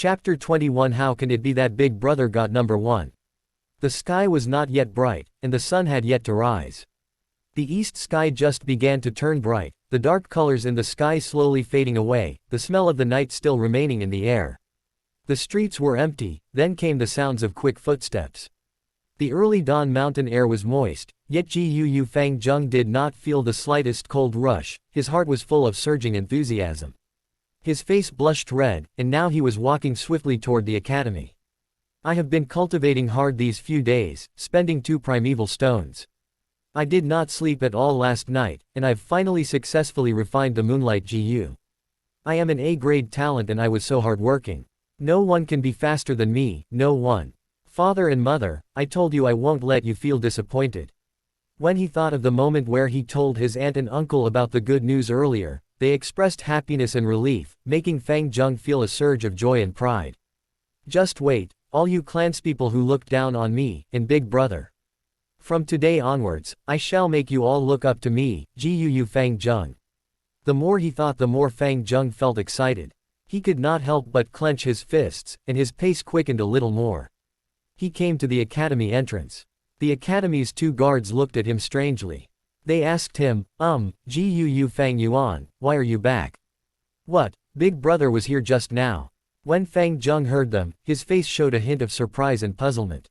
Chapter 21 How can it be that Big Brother got number 1? The sky was not yet bright, and the sun had yet to rise. The east sky just began to turn bright, the dark colors in the sky slowly fading away, the smell of the night still remaining in the air. The streets were empty, then came the sounds of quick footsteps. The early dawn mountain air was moist, yet Fang Yuan did not feel the slightest cold rush. His heart was full of surging enthusiasm. His face blushed red, and now he was walking swiftly toward the academy. I have been cultivating hard these few days, spending 2 primeval stones. I did not sleep at all last night, and I've finally successfully refined the Moonlight Gu. I am an A-grade talent and I was so hardworking. No one can be faster than me, no one. Father and mother, I told you I won't let you feel disappointed. When he thought of the moment where he told his aunt and uncle about the good news earlier, they expressed happiness and relief, making Fang Yuan feel a surge of joy and pride. Just wait, all you clanspeople who looked down on me, and Big Brother. From today onwards, I shall make you all look up to me, Fang Yuan. The more he thought, the more Fang Yuan felt excited. He could not help but clench his fists, and his pace quickened a little more. He came to the academy entrance. The academy's 2 guards looked at him strangely. They asked him, Fang Yuan, why are you back? What, Big Brother was here just now. When Fang Yuan heard them, his face showed a hint of surprise and puzzlement.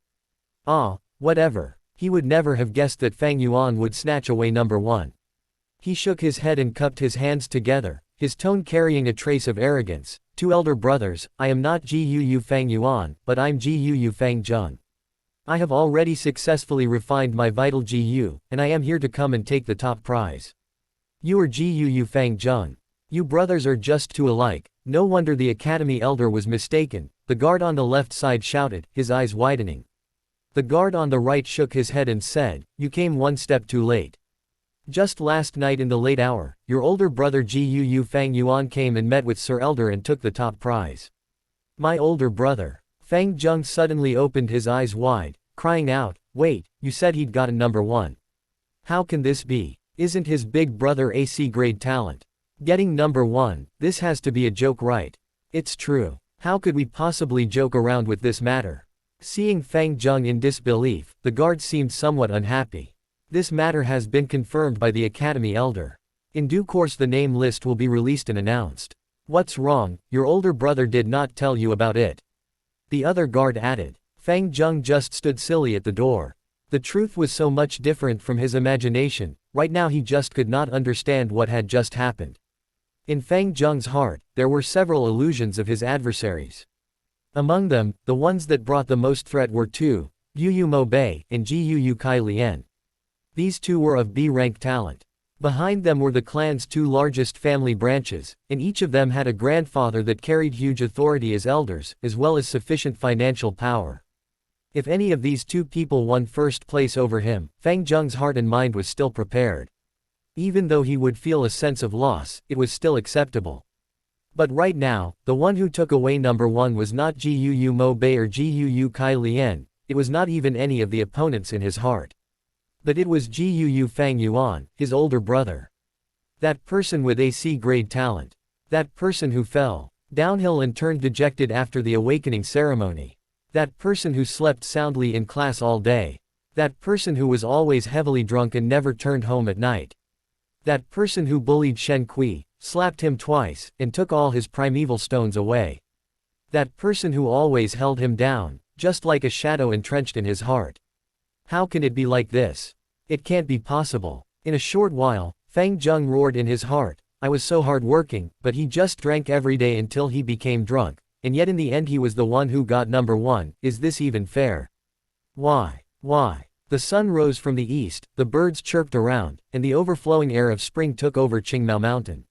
Whatever. He would never have guessed that Fang Yuan would snatch away number 1. He shook his head and cupped his hands together, his tone carrying a trace of arrogance. 2 elder brothers, I am not Fang Yuan, but I'm Fang Yuan. I have already successfully refined my vital Gu, and I am here to come and take the top prize. You are Fang Yuan. You brothers are just 2 alike. No wonder the academy elder was mistaken, the guard on the left side shouted, his eyes widening. The guard on the right shook his head and said, you came 1 step too late. Just last night in the late hour, your older brother Fang Yuan came and met with Sir Elder and took the top prize. My older brother. Fang Yuan suddenly opened his eyes wide, crying out, wait, you said he'd gotten number 1. How can this be? Isn't his big brother a C-grade talent? Getting number 1, this has to be a joke, right? It's true. How could we possibly joke around with this matter? Seeing Fang Yuan in disbelief, the guard seemed somewhat unhappy. This matter has been confirmed by the academy elder. In due course the name list will be released and announced. What's wrong? Your older brother did not tell you about it. The other guard added. Fang Yuan just stood silly at the door. The truth was so much different from his imagination, right now he just could not understand what had just happened. In Fang Yuan's heart, there were several illusions of his adversaries. Among them, the ones that brought the most threat were 2, Yu Mo Bei and Gu Kai Lian. These 2 were of B-rank talent. Behind them were the clan's 2 largest family branches, and each of them had a grandfather that carried huge authority as elders, as well as sufficient financial power. If any of these 2 people won first place over him, Fang Yuan's heart and mind was still prepared. Even though he would feel a sense of loss, it was still acceptable. But right now, the one who took away number 1 was not Gu Mo Bei or Gu Kai Lian, it was not even any of the opponents in his heart. But it was Fang Yuan, his older brother. That person with a C-grade talent. That person who fell downhill and turned dejected after the awakening ceremony. That person who slept soundly in class all day. That person who was always heavily drunk and never turned home at night. That person who bullied Shen Kui, slapped him twice, and took all his primeval stones away. That person who always held him down, just like a shadow entrenched in his heart. How can it be like this? It can't be possible. In a short while, Fang Yuan roared in his heart, I was so hard-working, but he just drank every day until he became drunk, and yet in the end he was the one who got number 1, is this even fair? Why? The sun rose from the east, the birds chirped around, and the overflowing air of spring took over Qingmao Mountain.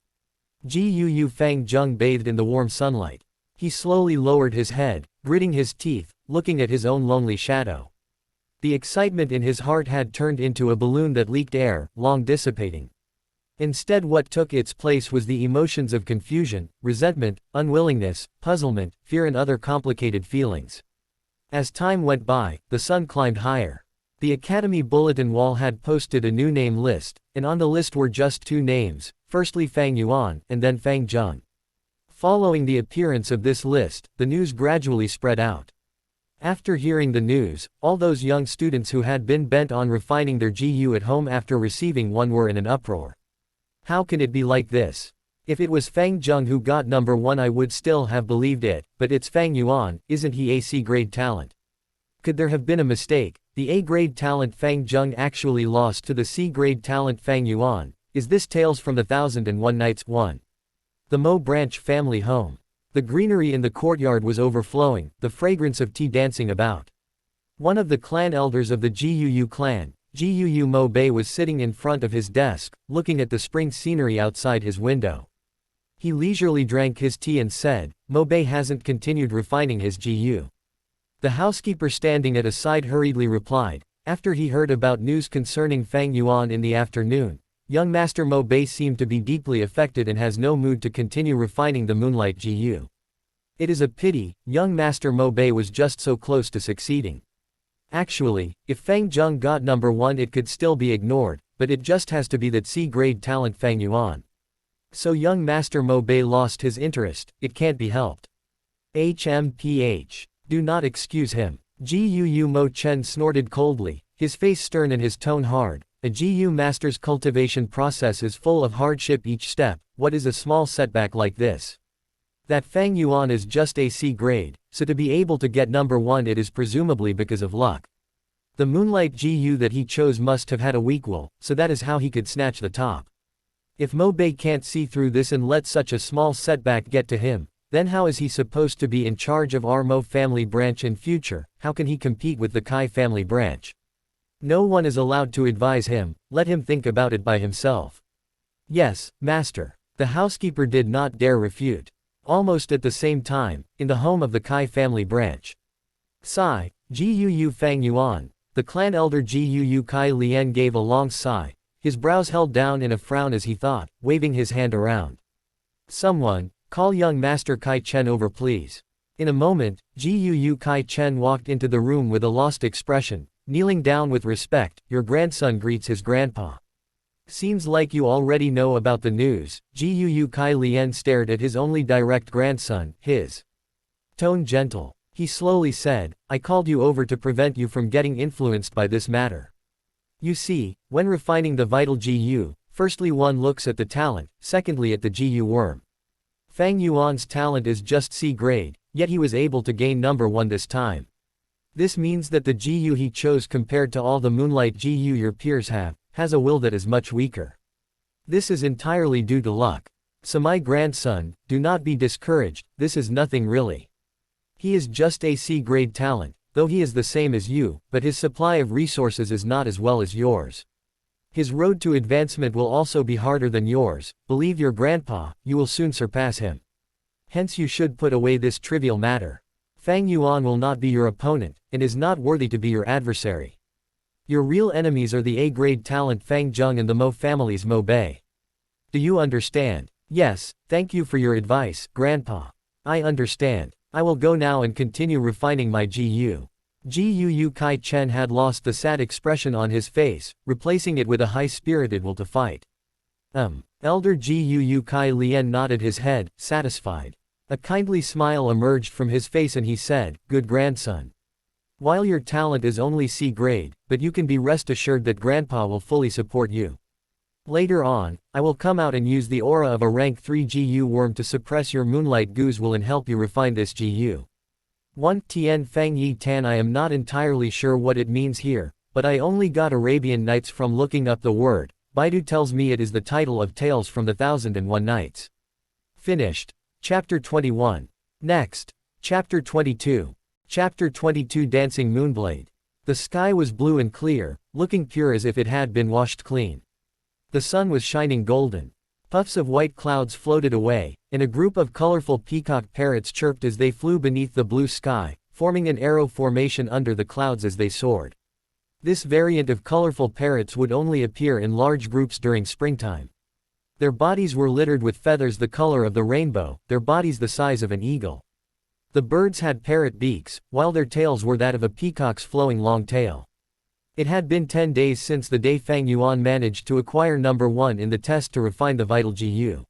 Fang Yuan bathed in the warm sunlight. He slowly lowered his head, gritting his teeth, looking at his own lonely shadow. The excitement in his heart had turned into a balloon that leaked air, long dissipating. Instead, what took its place was the emotions of confusion, resentment, unwillingness, puzzlement, fear and other complicated feelings. As time went by, the sun climbed higher. The academy bulletin wall had posted a new name list, and on the list were just 2 names, firstly Fang Yuan, and then Fang Yuan. Following the appearance of this list, the news gradually spread out. After hearing the news, all those young students who had been bent on refining their GU at home after receiving one were in an uproar. How can it be like this? If it was Fang Zheng who got number 1 I would still have believed it, but it's Fang Yuan, isn't he a C-grade talent? Could there have been a mistake? The A-grade talent Fang Zheng actually lost to the C-grade talent Fang Yuan. Is this Tales from the 1001 Nights 1? The Mo Branch family home. The greenery in the courtyard was overflowing, the fragrance of tea dancing about. One of the clan elders of the Guu clan, Guu Mo Bei, was sitting in front of his desk, looking at the spring scenery outside his window. He leisurely drank his tea and said, Mo Bei hasn't continued refining his GU. The housekeeper standing at a side hurriedly replied, after he heard about news concerning Fang Yuan in the afternoon, young Master Mo Bei seemed to be deeply affected and has no mood to continue refining the Moonlight GU. It is a pity, young Master Mo Bei was just so close to succeeding. Actually, if Fang Zheng got number 1 it could still be ignored, but it just has to be that C-grade talent Fang Yuan. So young Master Mo Bei lost his interest, it can't be helped. HMPH. Do not excuse him. Guu Mo Chen snorted coldly, his face stern and his tone hard. A GU master's cultivation process is full of hardship each step. What is a small setback like this? That Fang Yuan is just a C grade, so to be able to get number 1 it is presumably because of luck. The Moonlight GU that he chose must have had a weak will, so that is how he could snatch the top. If Mo Bei can't see through this and let such a small setback get to him, then how is he supposed to be in charge of our Mo family branch in future? How can he compete with the Kai family branch? No one is allowed to advise him, let him think about it by himself. Yes, master. The housekeeper did not dare refute. Almost at the same time, in the home of the Kai family branch. Sigh, Guu Fang Yuan, the clan elder Guu Kai Lian gave a long sigh, his brows held down in a frown as he thought, waving his hand around. Someone, call young Master Kai Chen over please. In a moment, Guu Kai Chen walked into the room with a lost expression. Kneeling down with respect, your grandson greets his grandpa. Seems like you already know about the news. Guu Kai Lian stared at his only direct grandson, his tone gentle. He slowly said, I called you over to prevent you from getting influenced by this matter. You see, when refining the vital GU, firstly one looks at the talent, secondly at the GU worm. Fang Yuan's talent is just C grade, yet he was able to gain number 1 this time. This means that the GU he chose compared to all the Moonlight GU your peers have, has a will that is much weaker. This is entirely due to luck. So my grandson, do not be discouraged, this is nothing really. He is just a C-grade talent, though he is the same as you, but his supply of resources is not as well as yours. His road to advancement will also be harder than yours, believe your grandpa, you will soon surpass him. Hence you should put away this trivial matter. Fang Yuan will not be your opponent, and is not worthy to be your adversary. Your real enemies are the A-grade talent Fang Zheng and the Mo family's Mo Bei. Do you understand? Yes, thank you for your advice, Grandpa. I understand. I will go now and continue refining my GU. Guu Kai Chen had lost the sad expression on his face, replacing it with a high-spirited will to fight. Elder Guu Kai Lian nodded his head, satisfied. A kindly smile emerged from his face and he said, good grandson. While your talent is only C grade, but you can be rest assured that Grandpa will fully support you. Later on, I will come out and use the aura of a rank 3 GU worm to suppress your Moonlight Goose will and help you refine this GU. 1 Tian Fang Yi Tan. I am not entirely sure what it means here, but I only got Arabian Nights from looking up the word. Baidu tells me it is the title of Tales from the 1001 Nights. Finished. Chapter 21. Next. Chapter 22. Chapter 22 Dancing Moonblade. The sky was blue and clear, looking pure as if it had been washed clean. The sun was shining golden. Puffs of white clouds floated away, and a group of colorful peacock parrots chirped as they flew beneath the blue sky, forming an arrow formation under the clouds as they soared. This variant of colorful parrots would only appear in large groups during springtime. Their bodies were littered with feathers the color of the rainbow, their bodies the size of an eagle. The birds had parrot beaks, while their tails were that of a peacock's flowing long tail. It had been 10 days since the day Fang Yuan managed to acquire number 1 in the test to refine the vital GU.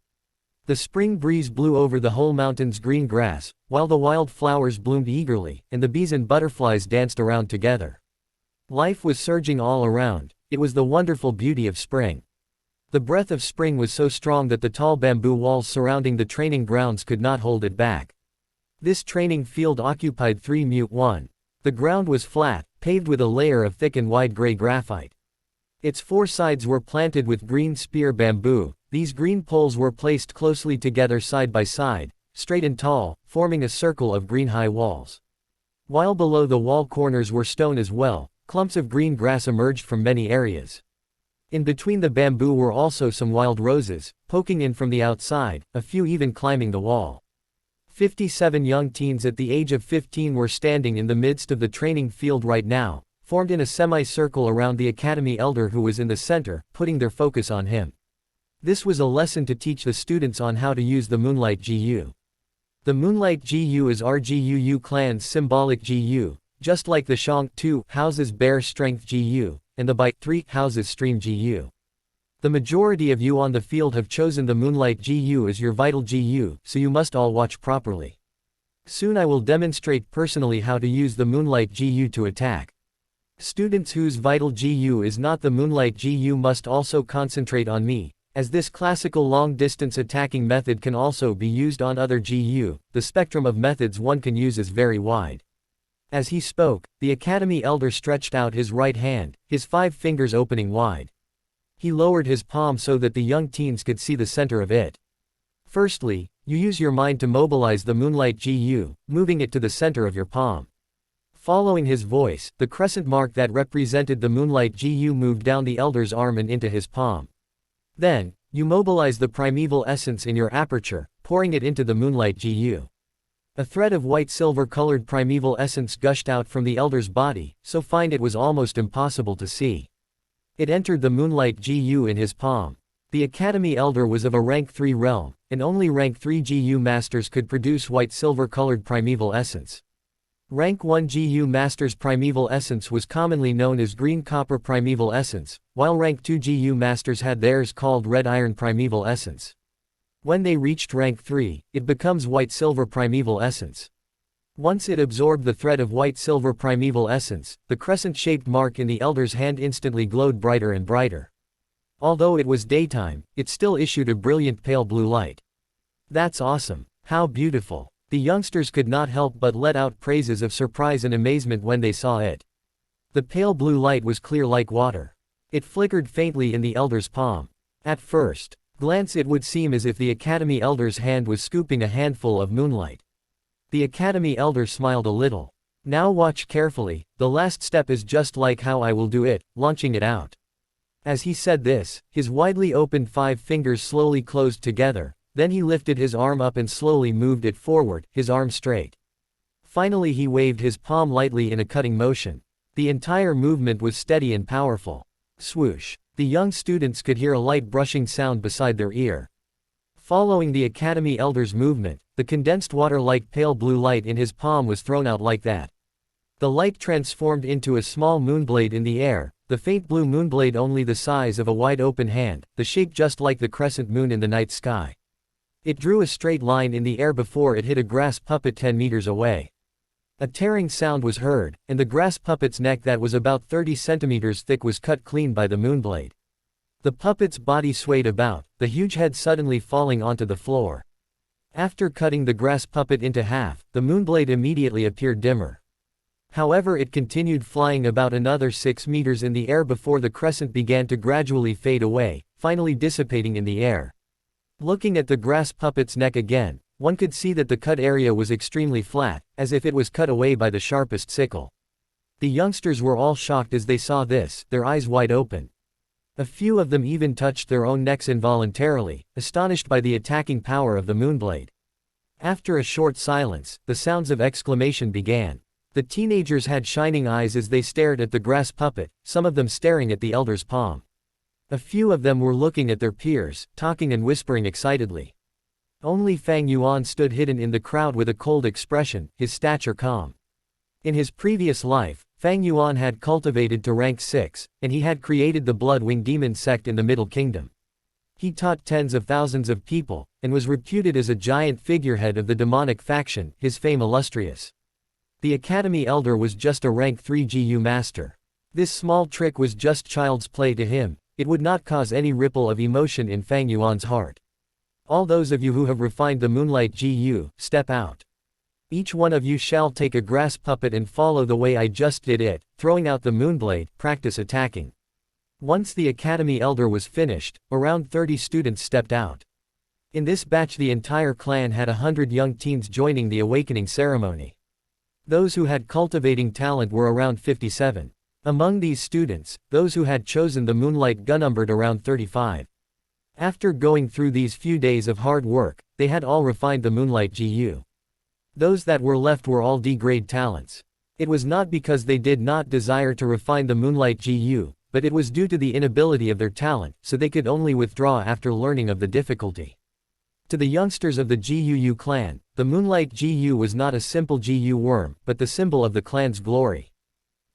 The spring breeze blew over the whole mountain's green grass, while the wild flowers bloomed eagerly, and the bees and butterflies danced around together. Life was surging all around. It was the wonderful beauty of spring. The breath of spring was so strong that the tall bamboo walls surrounding the training grounds could not hold it back. This training field occupied 3-1. The ground was flat, paved with a layer of thick and wide gray graphite. Its four sides were planted with green spear bamboo. These green poles were placed closely together side by side, straight and tall, forming a circle of green high walls. While below the wall corners were stone as well, clumps of green grass emerged from many areas. In between the bamboo were also some wild roses, poking in from the outside, a few even climbing the wall. 57 young teens at the age of 15 were standing in the midst of the training field right now, formed in a semicircle around the academy elder who was in the center, putting their focus on him. This was a lesson to teach the students on how to use the Moonlight GU. The Moonlight GU is RGUU clan's symbolic GU, just like the Shang 2 houses Bear Strength GU, and the Bai 3 houses Stream GU. The majority of you on the field have chosen the Moonlight GU as your vital GU, so you must all watch properly. Soon I will demonstrate personally how to use the Moonlight GU to attack. Students whose vital GU is not the Moonlight GU must also concentrate on me, as this classical long-distance attacking method can also be used on other GU. The spectrum of methods one can use is very wide. As he spoke, the academy elder stretched out his right hand, his 5 fingers opening wide. He lowered his palm so that the young teens could see the center of it. Firstly, you use your mind to mobilize the Moonlight GU, moving it to the center of your palm. Following his voice, the crescent mark that represented the Moonlight GU moved down the elder's arm and into his palm. Then, you mobilize the primeval essence in your aperture, pouring it into the Moonlight GU. A thread of white-silver-colored primeval essence gushed out from the elder's body, so fine it was almost impossible to see. It entered the Moonlight GU in his palm. The Academy Elder was of a rank 3 realm, and only rank 3 GU masters could produce white-silver-colored primeval essence. Rank 1 GU Master's primeval essence was commonly known as green copper primeval essence, while rank 2 GU Masters had theirs called red iron primeval essence. When they reached rank 3, it becomes white-silver primeval essence. Once it absorbed the thread of white-silver primeval essence, the crescent-shaped mark in the elder's hand instantly glowed brighter and brighter. Although it was daytime, it still issued a brilliant pale blue light. That's awesome. How beautiful. The youngsters could not help but let out praises of surprise and amazement when they saw it. The pale blue light was clear like water. It flickered faintly in the elder's palm. At first glance it would seem as if the Academy Elder's hand was scooping a handful of moonlight. The Academy Elder smiled a little. Now watch carefully, the last step is just like how I will do it, launching it out. As he said this, his widely opened 5 fingers slowly closed together, then he lifted his arm up and slowly moved it forward, his arm straight. Finally he waved his palm lightly in a cutting motion. The entire movement was steady and powerful. Swoosh. The young students could hear a light brushing sound beside their ear. Following the Academy Elder's movement, the condensed water-like pale blue light in his palm was thrown out like that. The light transformed into a small moonblade in the air, the faint blue moonblade only the size of a wide-open hand, the shape just like the crescent moon in the night sky. It drew a straight line in the air before it hit a grass puppet 10 meters away. A tearing sound was heard, and the grass puppet's neck that was about 30 centimeters thick was cut clean by the moonblade. The puppet's body swayed about, the huge head suddenly falling onto the floor. After cutting the grass puppet into half, the moonblade immediately appeared dimmer. However, it continued flying about another 6 meters in the air before the crescent began to gradually fade away, finally dissipating in the air. Looking at the grass puppet's neck again, one could see that the cut area was extremely flat, as if it was cut away by the sharpest sickle. The youngsters were all shocked as they saw this, their eyes wide open. A few of them even touched their own necks involuntarily, astonished by the attacking power of the moonblade. After a short silence, the sounds of exclamation began. The teenagers had shining eyes as they stared at the grass puppet, some of them staring at the elder's palm. A few of them were looking at their peers, talking and whispering excitedly. Only Fang Yuan stood hidden in the crowd with a cold expression, his stature calm. In his previous life, Fang Yuan had cultivated to rank 6, and he had created the Blood Wing Demon sect in the Middle Kingdom. He taught tens of thousands of people, and was reputed as a giant figurehead of the demonic faction, his fame illustrious. The Academy Elder was just a rank 3 GU master. This small trick was just child's play to him, it would not cause any ripple of emotion in Fang Yuan's heart. All those of you who have refined the Moonlight GU, step out. Each one of you shall take a grass puppet and follow the way I just did it, throwing out the moonblade, practice attacking. Once the Academy Elder was finished, around 30 students stepped out. In this batch the entire clan had 100 young teens joining the awakening ceremony. Those who had cultivating talent were around 57. Among these students, those who had chosen the Moonlight GU numbered around 35. After going through these few days of hard work, they had all refined the Moonlight GU. Those that were left were all D-grade talents. It was not because they did not desire to refine the Moonlight GU, but it was due to the inability of their talent, so they could only withdraw after learning of the difficulty. To the youngsters of the GUU clan, the Moonlight GU was not a simple GU worm, but the symbol of the clan's glory.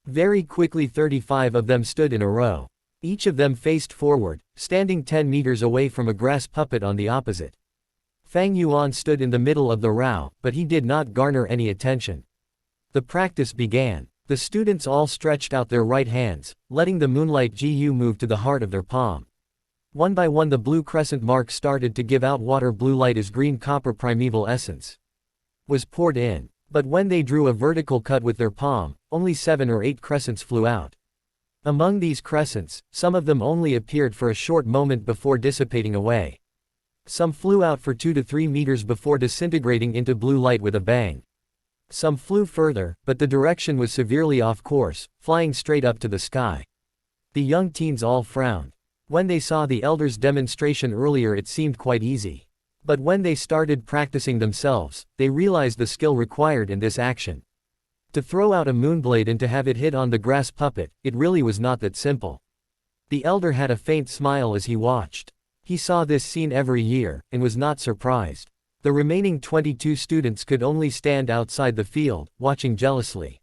Very quickly 35 of them stood in a row. Each of them faced forward, standing 10 meters away from a grass puppet on the opposite. Fang Yuan stood in the middle of the row, but he did not garner any attention. The practice began. The students all stretched out their right hands, letting the Moonlight GU move to the heart of their palm. One by one the blue crescent mark started to give out water. Blue light as green copper primeval essence was poured in. But when they drew a vertical cut with their palm, only 7 or 8 crescents flew out. Among these crescents, some of them only appeared for a short moment before dissipating away. Some flew out for 2 to 3 meters before disintegrating into blue light with a bang. Some flew further, but the direction was severely off course, flying straight up to the sky. The young teens all frowned. When they saw the Elder's demonstration earlier it seemed quite easy. But when they started practicing themselves, they realized the skill required in this action. To throw out a moonblade and to have it hit on the grass puppet, it really was not that simple. The Elder had a faint smile as he watched. He saw this scene every year, and was not surprised. The remaining 22 students could only stand outside the field, watching jealously.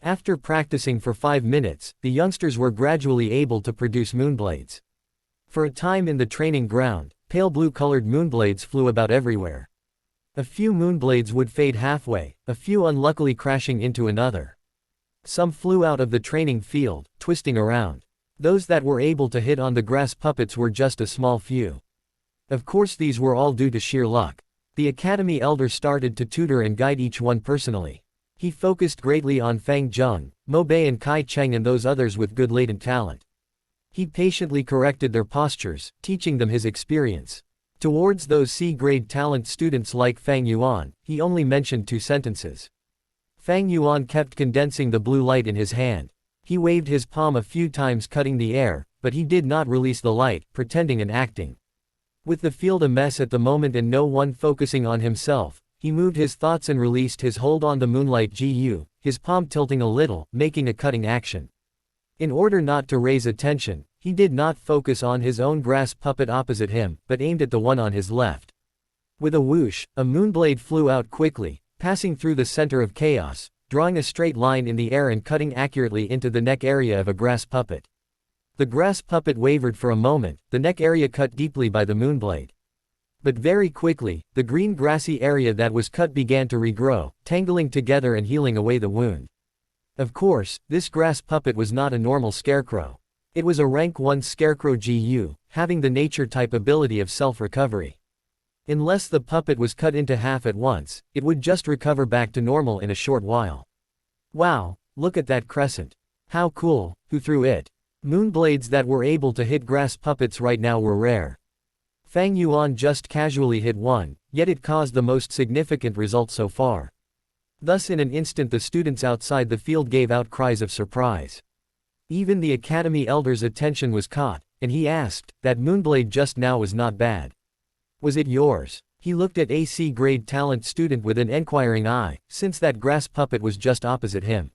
After practicing for 5 minutes, the youngsters were gradually able to produce moonblades. For a time in the training ground, pale blue-colored moonblades flew about everywhere. A few moonblades would fade halfway, a few unluckily crashing into another. Some flew out of the training field, twisting around. Those that were able to hit on the grass puppets were just a small few. Of course these were all due to sheer luck. The Academy Elder started to tutor and guide each one personally. He focused greatly on Fang Zheng, Mo Bei and Kai Cheng and those others with good latent talent. He patiently corrected their postures, teaching them his experience. Towards those C-grade talent students like Fang Yuan, he only mentioned 2 sentences. Fang Yuan kept condensing the blue light in his hand. He waved his palm a few times cutting the air, but he did not release the light, pretending and acting. With the field a mess at the moment and no one focusing on himself, he moved his thoughts and released his hold on the Moonlight GU, his palm tilting a little, making a cutting action. In order not to raise attention, he did not focus on his own grass puppet opposite him, but aimed at the one on his left. With a whoosh, a moonblade flew out quickly, passing through the center of chaos, drawing a straight line in the air and cutting accurately into the neck area of a grass puppet. The grass puppet wavered for a moment, the neck area cut deeply by the moonblade. But very quickly, the green grassy area that was cut began to regrow, tangling together and healing away the wound. Of course, this grass puppet was not a normal scarecrow. It was a rank 1 scarecrow GU, having the nature type ability of self-recovery. Unless the puppet was cut into half at once, it would just recover back to normal in a short while. Wow, look at that crescent. How cool, who threw it? Moonblades that were able to hit grass puppets right now were rare. Fang Yuan just casually hit one, yet it caused the most significant result so far. Thus in an instant the students outside the field gave out cries of surprise. Even the Academy Elder's attention was caught, and he asked, "That moonblade just now was not bad. Was it yours?" He looked at a C-grade talent student with an enquiring eye, since that grass puppet was just opposite him.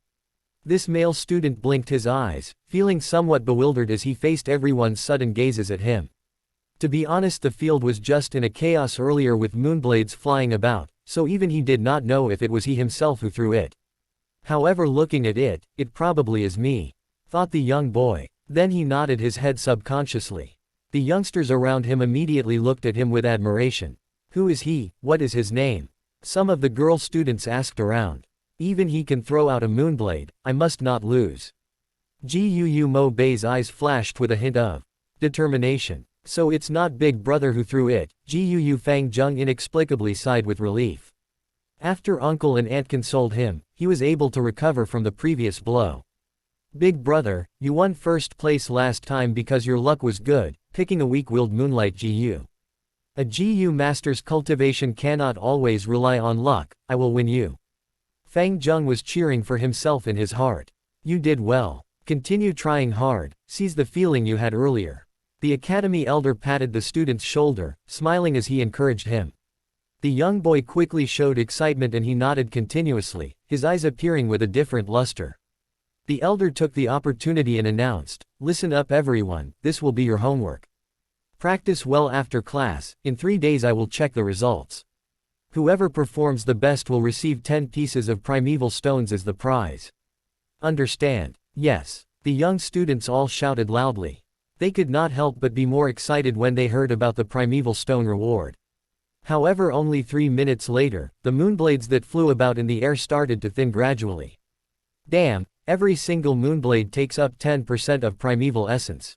This male student blinked his eyes, feeling somewhat bewildered as he faced everyone's sudden gazes at him. To be honest, the field was just in a chaos earlier with moonblades flying about, so even he did not know if it was he himself who threw it. However, looking at it, it probably is me, thought the young boy. Then he nodded his head subconsciously. The youngsters around him immediately looked at him with admiration. Who is he? What is his name? Some of the girl students asked around. Even he can throw out a moonblade, I must not lose. Gu Mo Bei's eyes flashed with a hint of determination. So it's not Big Brother who threw it. Gu Fang Zheng inexplicably sighed with relief. After uncle and aunt consoled him, he was able to recover from the previous blow. Big Brother, you won first place last time because your luck was good, picking a weak-willed Moonlight Gu. A Gu master's cultivation cannot always rely on luck, I will win you. Fang Zheng was cheering for himself in his heart. You did well. Continue trying hard, seize the feeling you had earlier. The academy elder patted the student's shoulder, smiling as he encouraged him. The young boy quickly showed excitement and he nodded continuously, his eyes appearing with a different luster. The elder took the opportunity and announced, listen up everyone, this will be your homework. Practice well after class, in 3 days I will check the results. Whoever performs the best will receive 10 pieces of primeval stones as the prize. Understand? Yes. The young students all shouted loudly. They could not help but be more excited when they heard about the primeval stone reward. However, only 3 minutes later, the moonblades that flew about in the air started to thin gradually. Damn, every single moonblade takes up 10% of primeval essence.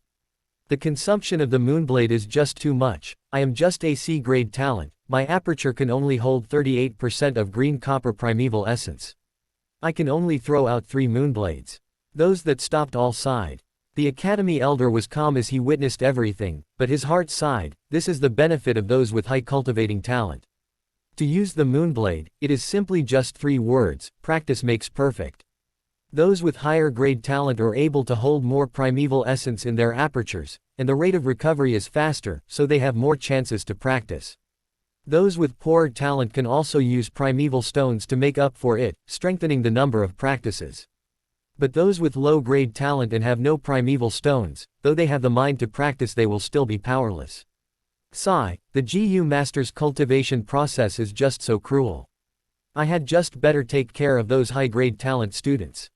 The consumption of the moonblade is just too much. I am just a C-grade talent, my aperture can only hold 38% of green copper primeval essence. I can only throw out 3 moonblades. Those that stopped all sighed. The academy elder was calm as he witnessed everything, but his heart sighed. This is the benefit of those with high cultivating talent. To use the moonblade, it is simply just 3 words, practice makes perfect. Those with higher grade talent are able to hold more primeval essence in their apertures, and the rate of recovery is faster, so they have more chances to practice. Those with poorer talent can also use primeval stones to make up for it, strengthening the number of practices. But those with low-grade talent and have no primeval stones, though they have the mind to practice, they will still be powerless. Sigh, the Gu master's cultivation process is just so cruel. I had just better take care of those high-grade talent students.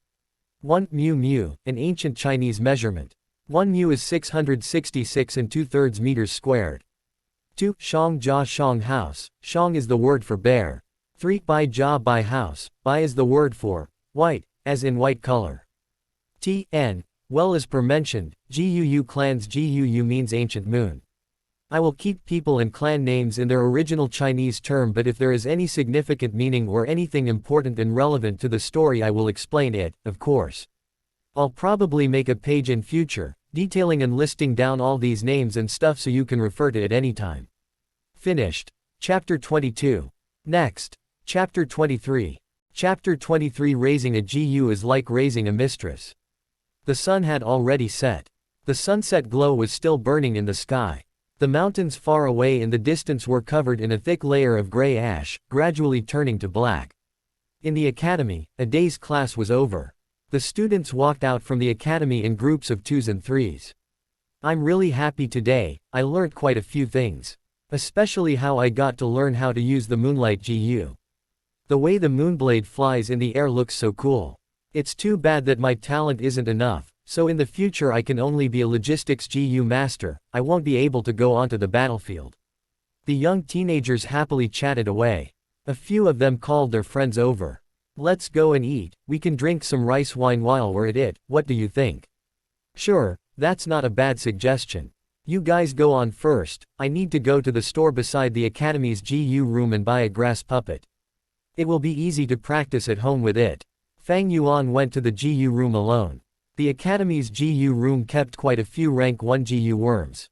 1 mu, an ancient Chinese measurement. 1 mu is 666 and 2/3 meters squared. 2 Shang Jia Shang house, Shang is the word for bear. 3 Bai Jia Bai house, Bai is the word for white, as in white color. Tn, well as per mentioned, Gu clans. Gu means ancient moon. I will keep people and clan names in their original Chinese term, but if there is any significant meaning or anything important and relevant to the story I will explain it, of course. I'll probably make a page in future, detailing and listing down all these names and stuff so you can refer to it anytime. Finished. Chapter 22. Next. Chapter 23. Chapter 23. Raising a Gu is like raising a mistress. The sun had already set. The sunset glow was still burning in the sky. The mountains far away in the distance were covered in a thick layer of gray ash, gradually turning to black. In the academy, a day's class was over. The students walked out from the academy in groups of 2s and 3s. I'm really happy today, I learned quite a few things. Especially how I got to learn how to use the Moonlight Gu. The way the moonblade flies in the air looks so cool. It's too bad that my talent isn't enough. So in the future I can only be a logistics Gu master, I won't be able to go onto the battlefield. The young teenagers happily chatted away. A few of them called their friends over. Let's go and eat, we can drink some rice wine while we're at it, what do you think? Sure, that's not a bad suggestion. You guys go on first, I need to go to the store beside the academy's Gu room and buy a grass puppet. It will be easy to practice at home with it. Fang Yuan went to the Gu room alone. The academy's Gu room kept quite a few rank 1 Gu worms.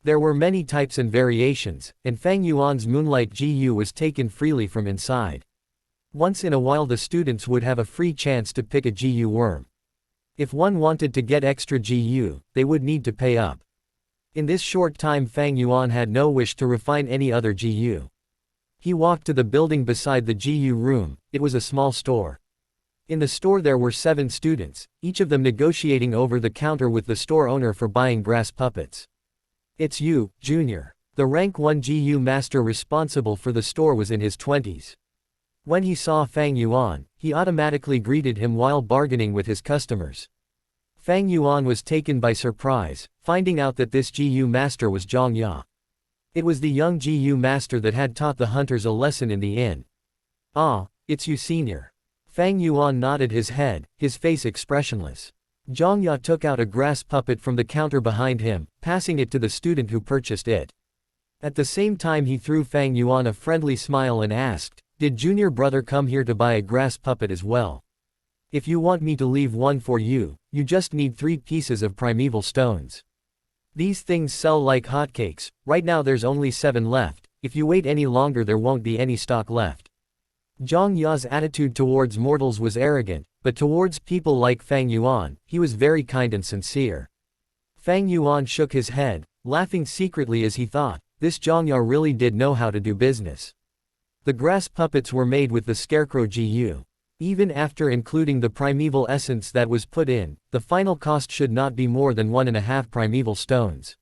There were many types and variations, and Fang Yuan's Moonlight Gu was taken freely from inside. Once in a while the students would have a free chance to pick a Gu worm. If one wanted to get extra Gu, they would need to pay up. In this short time Fang Yuan had no wish to refine any other Gu. He walked to the building beside the Gu room, it was a small store. In the store there were 7 students, each of them negotiating over the counter with the store owner for buying grass puppets. It's you, Junior. The rank 1 Gu master responsible for the store was in his 20s. When he saw Fang Yuan, he automatically greeted him while bargaining with his customers. Fang Yuan was taken by surprise, finding out that this Gu master was Zhang Ya. It was the young Gu master that had taught the hunters a lesson in the inn. "Ah, it's you, senior." Fang Yuan nodded his head, his face expressionless. Zhang Ya took out a grass puppet from the counter behind him, passing it to the student who purchased it. At the same time he threw Fang Yuan a friendly smile and asked, "Did junior brother come here to buy a grass puppet as well? If you want me to leave one for you, you just need 3 pieces of primeval stones. These things sell like hotcakes, right now there's only 7 left, if you wait any longer there won't be any stock left." Zhang Ya's attitude towards mortals was arrogant, but towards people like Fang Yuan, he was very kind and sincere. Fang Yuan shook his head, laughing secretly as he thought, this Zhang Ya really did know how to do business. The grass puppets were made with the scarecrow Gu. Even after including the primeval essence that was put in, the final cost should not be more than 1.5 primeval stones.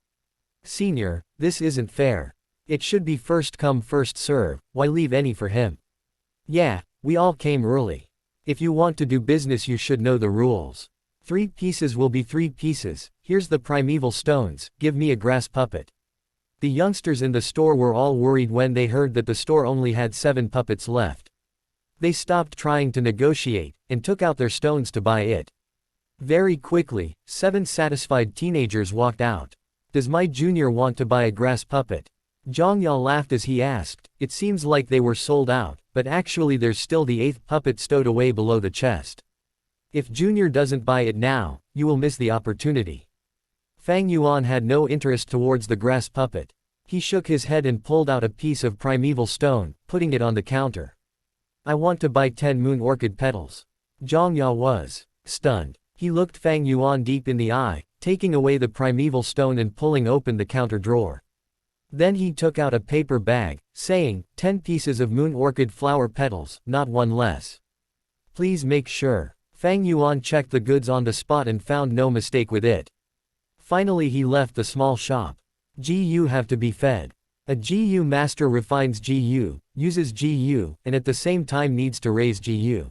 "Senior, this isn't fair. It should be first come first serve, why leave any for him?" "Yeah, we all came early. If you want to do business you should know the rules. 3 pieces will be 3 pieces, here's the primeval stones, give me a grass puppet." The youngsters in the store were all worried when they heard that the store only had 7 puppets left. They stopped trying to negotiate, and took out their stones to buy it. Very quickly, 7 satisfied teenagers walked out. "Does my junior want to buy a grass puppet?" Zhang Ya laughed as he asked, "It seems like they were sold out, but actually there's still the 8th puppet stowed away below the chest. If junior doesn't buy it now, you will miss the opportunity." Fang Yuan had no interest towards the grass puppet. He shook his head and pulled out a piece of primeval stone, putting it on the counter. "I want to buy 10 moon orchid petals." Zhang Ya was stunned. He looked Fang Yuan deep in the eye, taking away the primeval stone and pulling open the counter drawer. Then he took out a paper bag, saying, 10 pieces of moon orchid flower petals, not one less. Please make sure. Fang Yuan checked the goods on the spot and found no mistake with it. Finally he left the small shop. Gu have to be fed. A Gu master refines Gu, uses Gu, and at the same time needs to raise Gu.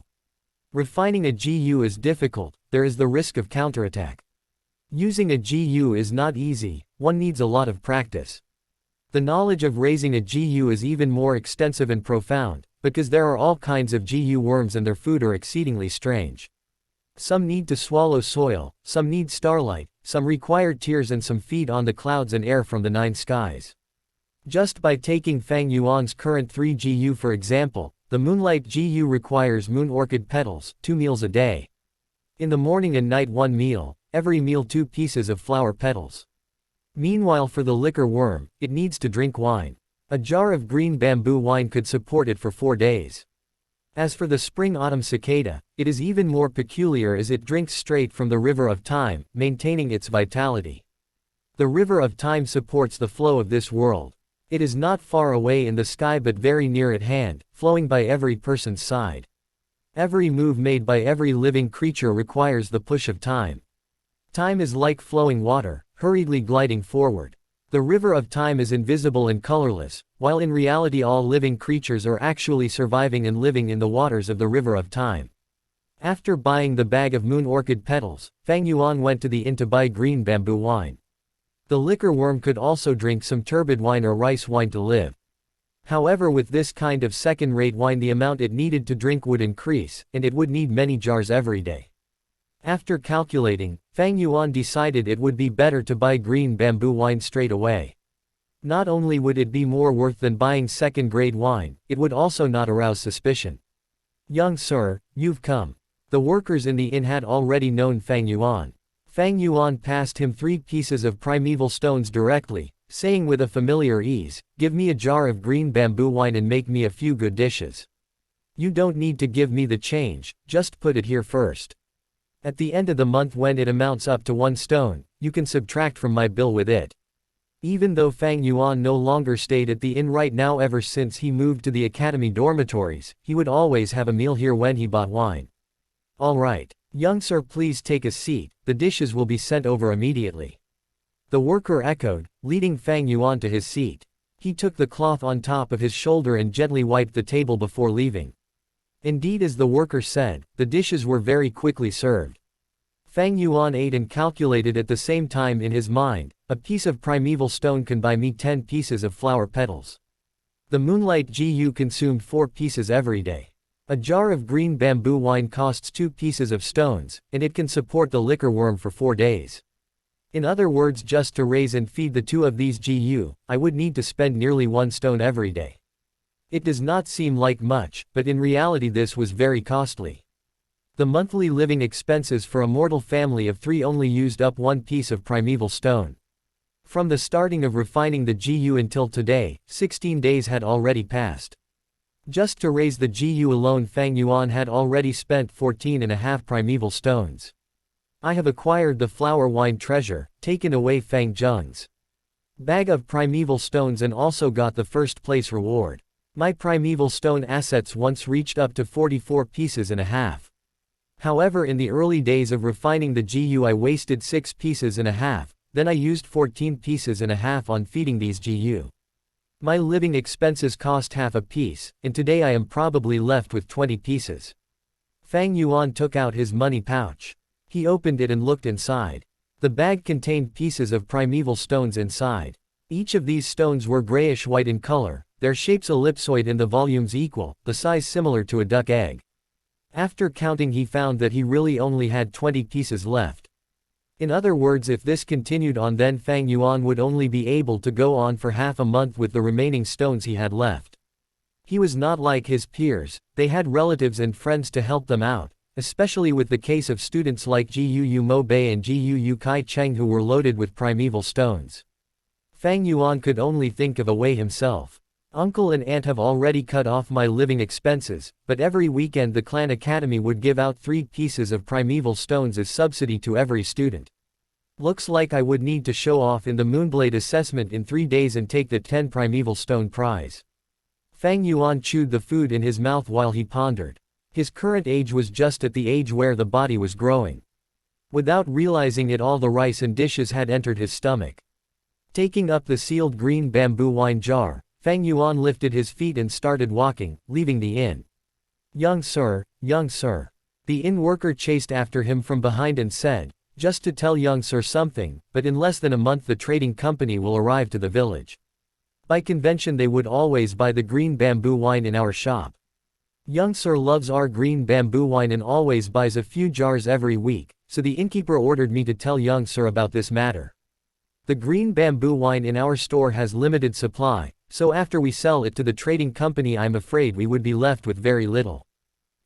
Refining a Gu is difficult, there is the risk of counterattack. Using a Gu is not easy, one needs a lot of practice. The knowledge of raising a Gu is even more extensive and profound, because there are all kinds of Gu worms and their food are exceedingly strange. Some need to swallow soil, some need starlight, some require tears and some feed on the clouds and air from the 9 skies. Just by taking Fang Yuan's current 3 Gu for example, the moonlight Gu requires moon orchid petals, 2 meals a day. In the morning and night 1 meal, every meal 2 pieces of flower petals. Meanwhile for the liquor worm, it needs to drink wine. A jar of green bamboo wine could support it for 4 days. As for the Spring Autumn Cicada, it is even more peculiar as it drinks straight from the river of time, maintaining its vitality. The river of time supports the flow of this world. It is not far away in the sky but very near at hand, flowing by every person's side. Every move made by every living creature requires the push of time. Time is like flowing water, hurriedly gliding forward. The river of time is invisible and colorless, while in reality all living creatures are actually surviving and living in the waters of the river of time. After buying the bag of moon orchid petals, Fang Yuan went to the inn to buy green bamboo wine. The liquor worm could also drink some turbid wine or rice wine to live. However, with this kind of second-rate wine the amount it needed to drink would increase, and it would need many jars every day. After calculating, Fang Yuan decided it would be better to buy green bamboo wine straight away. Not only would it be more worth than buying second-grade wine, it would also not arouse suspicion. "Young sir, you've come." The workers in the inn had already known Fang Yuan. Fang Yuan passed him 3 pieces of primeval stones directly, saying with a familiar ease, "Give me a jar of green bamboo wine and make me a few good dishes. You don't need to give me the change, just put it here first. At the end of the month when it amounts up to 1 stone, you can subtract from my bill with it." Even though Fang Yuan no longer stayed at the inn right now ever since he moved to the academy dormitories, he would always have a meal here when he bought wine. "All right. Young sir, please take a seat, the dishes will be sent over immediately." The worker echoed, leading Fang Yuan to his seat. He took the cloth on top of his shoulder and gently wiped the table before leaving. Indeed, as the worker said, the dishes were very quickly served. Fang Yuan ate and calculated at the same time in his mind, a piece of primeval stone can buy me 10 pieces of flower petals. The moonlight GU consumed 4 pieces every day. A jar of green bamboo wine costs 2 pieces of stones, and it can support the liquor worm for 4 days. In other words, just to raise and feed the 2 of these GU, I would need to spend nearly 1 stone every day. It does not seem like much, but in reality this was very costly. The monthly living expenses for a mortal family of 3 only used up 1 piece of primeval stone. From the starting of refining the GU until today, 16 days had already passed. Just to raise the GU alone, Fang Yuan had already spent 14.5 primeval stones. I have acquired the flower wine treasure, taken away Fang Zheng's bag of primeval stones and also got the first place reward. My primeval stone assets once reached up to 44 pieces and a half. However, in the early days of refining the GU I wasted 6 pieces and a half, then I used 14 pieces and a half on feeding these GU. My living expenses cost half a piece, and today I am probably left with 20 pieces. Fang Yuan took out his money pouch. He opened it and looked inside. The bag contained pieces of primeval stones inside. Each of these stones were grayish-white in color, their shapes ellipsoid and the volumes equal, the size similar to a duck egg. After counting, he found that he really only had 20 pieces left. In other words, if this continued on, then Fang Yuan would only be able to go on for half a month with the remaining stones he had left. He was not like his peers, they had relatives and friends to help them out, especially with the case of students like Gu Mo Bei and Gu Kai Cheng who were loaded with primeval stones. Fang Yuan could only think of a way himself. Uncle and aunt have already cut off my living expenses, but every weekend the clan academy would give out 3 pieces of primeval stones as subsidy to every student. Looks like I would need to show off in the Moonblade assessment in 3 days and take the 10 primeval stone prize. Fang Yuan chewed the food in his mouth while he pondered. His current age was just at the age where the body was growing. Without realizing it, all the rice and dishes had entered his stomach. Taking up the sealed green bamboo wine jar, Fang Yuan lifted his feet and started walking, leaving the inn. Young sir, young sir. The inn worker chased after him from behind and said, just to tell young sir something, but in less than a month the trading company will arrive to the village. By convention they would always buy the green bamboo wine in our shop. Young sir loves our green bamboo wine and always buys a few jars every week, so the innkeeper ordered me to tell young sir about this matter. The green bamboo wine in our store has limited supply, so after we sell it to the trading company I'm afraid we would be left with very little.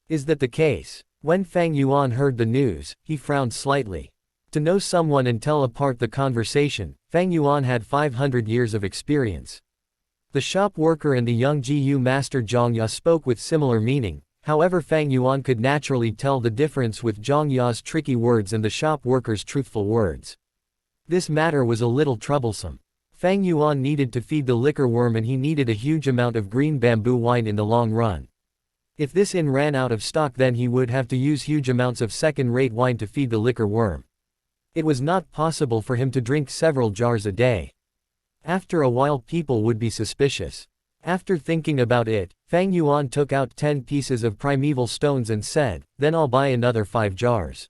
Is that the case? When Fang Yuan heard the news, he frowned slightly. To know someone and tell apart the conversation, Fang Yuan had 500 years of experience. The shop worker and the young GU master Zhang Ya spoke with similar meaning, however Fang Yuan could naturally tell the difference with Zhang Ya's tricky words and the shop worker's truthful words. This matter was a little troublesome. Fang Yuan needed to feed the liquor worm and he needed a huge amount of green bamboo wine in the long run. If this inn ran out of stock, then he would have to use huge amounts of second-rate wine to feed the liquor worm. It was not possible for him to drink several jars a day. After a while people would be suspicious. After thinking about it, Fang Yuan took out 10 pieces of primeval stones and said, then I'll buy another 5 jars.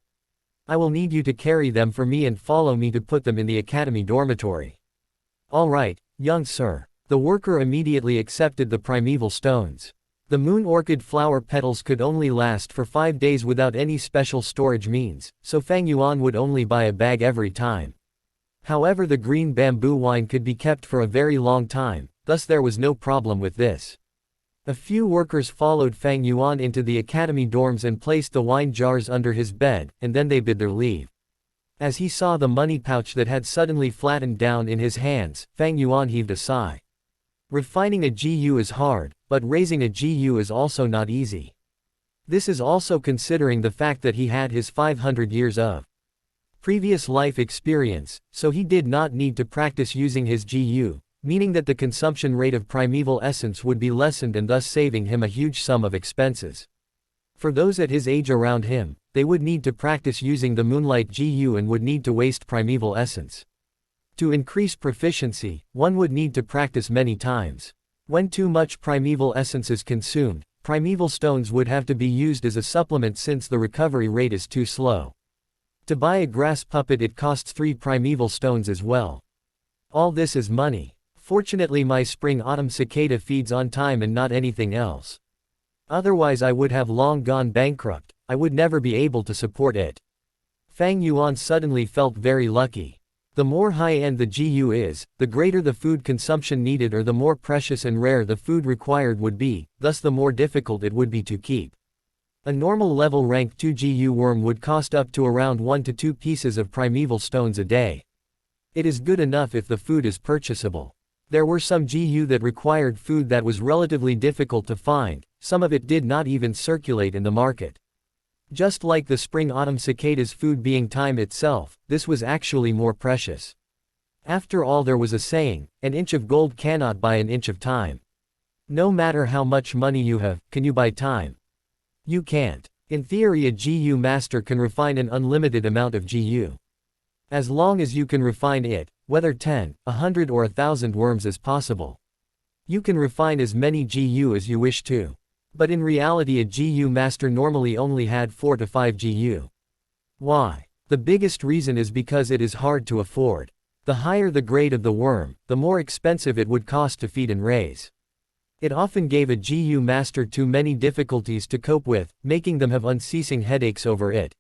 I will need you to carry them for me and follow me to put them in the academy dormitory. All right, young sir. The worker immediately accepted the primeval stones. The moon orchid flower petals could only last for 5 days without any special storage means, so Fang Yuan would only buy a bag every time. However, the green bamboo wine could be kept for a very long time, thus there was no problem with this. A few workers followed Fang Yuan into the academy dorms and placed the wine jars under his bed, and then they bid their leave. As he saw the money pouch that had suddenly flattened down in his hands, Fang Yuan heaved a sigh. Refining a GU is hard, but raising a GU is also not easy. This is also considering the fact that he had his 500 years of previous life experience, so he did not need to practice using his GU, meaning that the consumption rate of primeval essence would be lessened and thus saving him a huge sum of expenses. For those at his age around him, they would need to practice using the moonlight GU and would need to waste primeval essence. To increase proficiency, one would need to practice many times. When too much primeval essence is consumed, primeval stones would have to be used as a supplement since the recovery rate is too slow. To buy a grass puppet it costs 3 primeval stones as well. All this is money. Fortunately my Spring Autumn Cicada feeds on time and not anything else. Otherwise I would have long gone bankrupt, I would never be able to support it. Fang Yuan suddenly felt very lucky. The more high-end the GU is, the greater the food consumption needed or the more precious and rare the food required would be, thus the more difficult it would be to keep. A normal level rank 2 GU worm would cost up to around 1 to 2 pieces of primeval stones a day. It is good enough if the food is purchasable. There were some GU that required food that was relatively difficult to find, some of it did not even circulate in the market. Just like the Spring Autumn Cicada's food being time itself, this was actually more precious. After all there was a saying, an inch of gold cannot buy an inch of time. No matter how much money you have, can you buy time? You can't. In theory a GU master can refine an unlimited amount of GU. As long as you can refine it, whether 10, 100 or 1,000 worms is possible. You can refine as many GU as you wish to. But in reality a GU master normally only had 4 to 5 GU. Why? The biggest reason is because it is hard to afford. The higher the grade of the worm, the more expensive it would cost to feed and raise. It often gave a GU master too many difficulties to cope with, making them have unceasing headaches over it.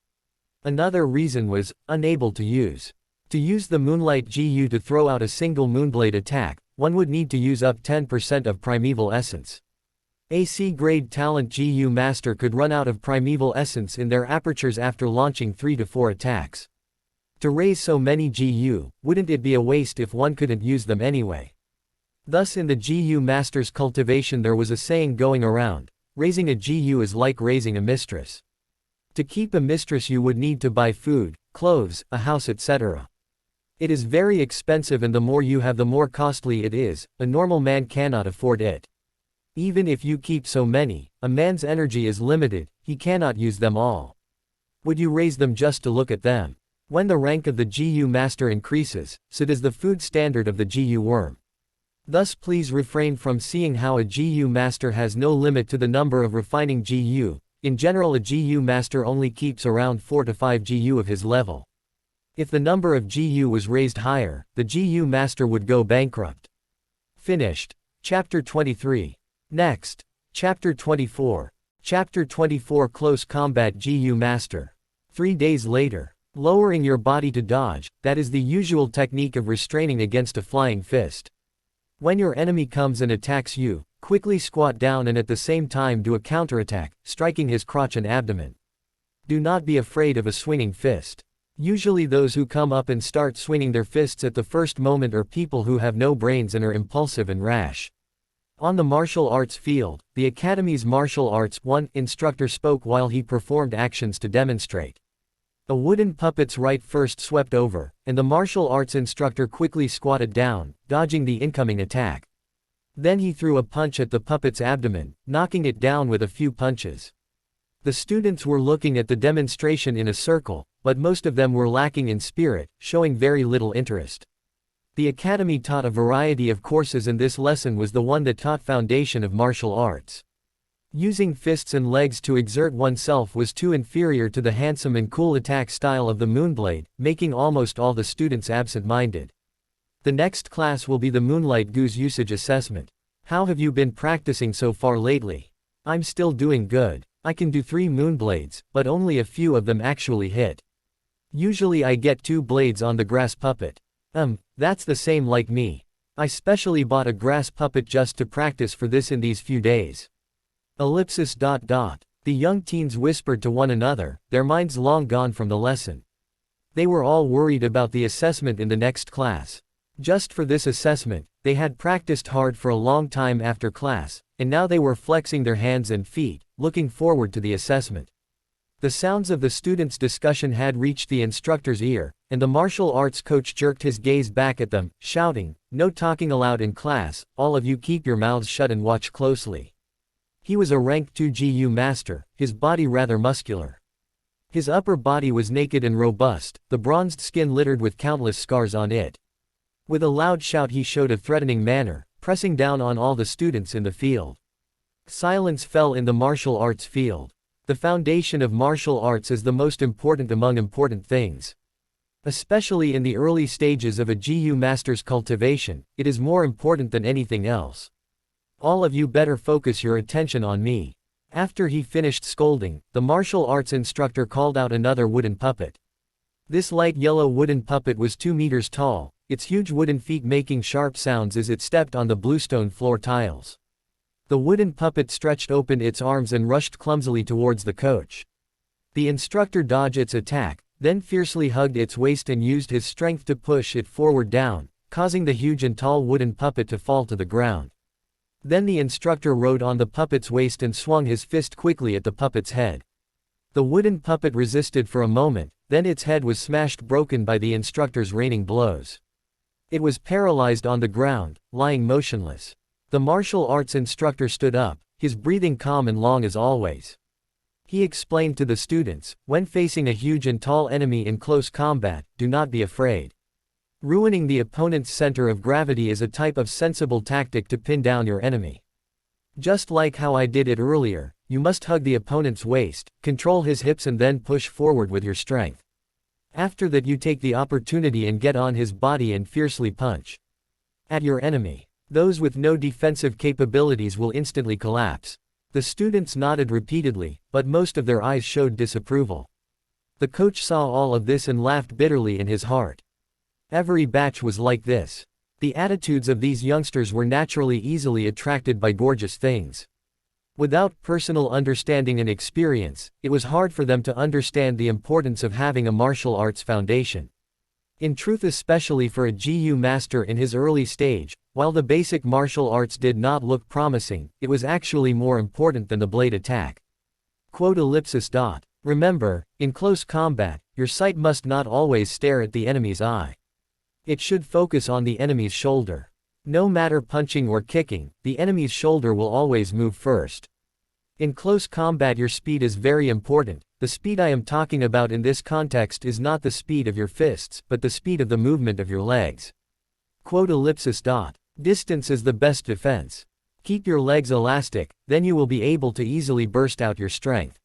Another reason was, unable to use. To use the Moonlight GU to throw out a single Moonblade attack, one would need to use up 10% of primeval essence. A C-grade talent GU master could run out of primeval essence in their apertures after launching 3 to 4 attacks. To raise so many GU, wouldn't it be a waste if one couldn't use them anyway? Thus in the GU master's cultivation there was a saying going around, raising a GU is like raising a mistress. To keep a mistress you would need to buy food, clothes, a house etc. It is very expensive and the more you have the more costly it is, a normal man cannot afford it. Even if you keep so many, a man's energy is limited, he cannot use them all. Would you raise them just to look at them? When the rank of the GU master increases, so does the food standard of the GU worm. Thus please refrain from seeing how a GU master has no limit to the number of refining GU. In general a GU master only keeps around 4 to 5 GU of his level. If the number of GU was raised higher, the GU master would go bankrupt. Finished. Chapter 23. Next. Chapter 24. Chapter 24 Close Combat GU Master. 3 days later. Lowering your body to dodge, that is the usual technique of restraining against a flying fist. When your enemy comes and attacks you, quickly squat down and at the same time do a counterattack, striking his crotch and abdomen. Do not be afraid of a swinging fist. Usually those who come up and start swinging their fists at the first moment are people who have no brains and are impulsive and rash. On the martial arts field, the Academy's martial arts 1 instructor spoke while he performed actions to demonstrate. A wooden puppet's right first swept over, and the martial arts instructor quickly squatted down, dodging the incoming attack. Then he threw a punch at the puppet's abdomen, knocking it down with a few punches. The students were looking at the demonstration in a circle, but most of them were lacking in spirit, showing very little interest. The Academy taught a variety of courses and this lesson was the one that taught foundation of martial arts. Using fists and legs to exert oneself was too inferior to the handsome and cool attack style of the Moonblade, making almost all the students absent-minded. The next class will be the Moonlight GU's usage assessment. How have you been practicing so far lately? I'm still doing good. I can do 3 Moonblades, but only a few of them actually hit. Usually I get 2 blades on the grass puppet. That's the same like me. I specially bought a grass puppet just to practice for this in these few days. The young teens whispered to one another, their minds long gone from the lesson. They were all worried about the assessment in the next class. Just for this assessment, they had practiced hard for a long time after class, and now they were flexing their hands and feet, looking forward to the assessment. The sounds of the students' discussion had reached the instructor's ear, and the martial arts coach jerked his gaze back at them, shouting, "No talking allowed in class, all of you keep your mouths shut and watch closely." He was a rank 2 GU master, his body rather muscular. His upper body was naked and robust, the bronzed skin littered with countless scars on it. With a loud shout he showed a threatening manner, pressing down on all the students in the field. Silence fell in the martial arts field. The foundation of martial arts is the most important among important things. Especially in the early stages of a GU master's cultivation, it is more important than anything else. All of you better focus your attention on me. After he finished scolding, the martial arts instructor called out another wooden puppet. This light yellow wooden puppet was 2 meters tall, its huge wooden feet making sharp sounds as it stepped on the bluestone floor tiles. The wooden puppet stretched open its arms and rushed clumsily towards the coach. The instructor dodged its attack, then fiercely hugged its waist and used his strength to push it forward down, causing the huge and tall wooden puppet to fall to the ground. Then the instructor rode on the puppet's waist and swung his fist quickly at the puppet's head. The wooden puppet resisted for a moment, then its head was smashed broken by the instructor's raining blows. It was paralyzed on the ground, lying motionless. The martial arts instructor stood up, his breathing calm and long as always. He explained to the students, when facing a huge and tall enemy in close combat, do not be afraid. Ruining the opponent's center of gravity is a type of sensible tactic to pin down your enemy. Just like how I did it earlier, you must hug the opponent's waist, control his hips and then push forward with your strength. After that you take the opportunity and get on his body and fiercely punch at your enemy. Those with no defensive capabilities will instantly collapse. The students nodded repeatedly, but most of their eyes showed disapproval. The coach saw all of this and laughed bitterly in his heart. Every batch was like this. The attitudes of these youngsters were naturally easily attracted by gorgeous things. Without personal understanding and experience, it was hard for them to understand the importance of having a martial arts foundation. In truth, especially for a GU master in his early stage, while the basic martial arts did not look promising, it was actually more important than the blade attack. Remember, in close combat, your sight must not always stare at the enemy's eye. It should focus on the enemy's shoulder. No matter punching or kicking, the enemy's shoulder will always move first. In close combat your speed is very important. The speed I am talking about in this context is not the speed of your fists, but the speed of the movement of your legs. Distance is the best defense. Keep your legs elastic, then you will be able to easily burst out your strength.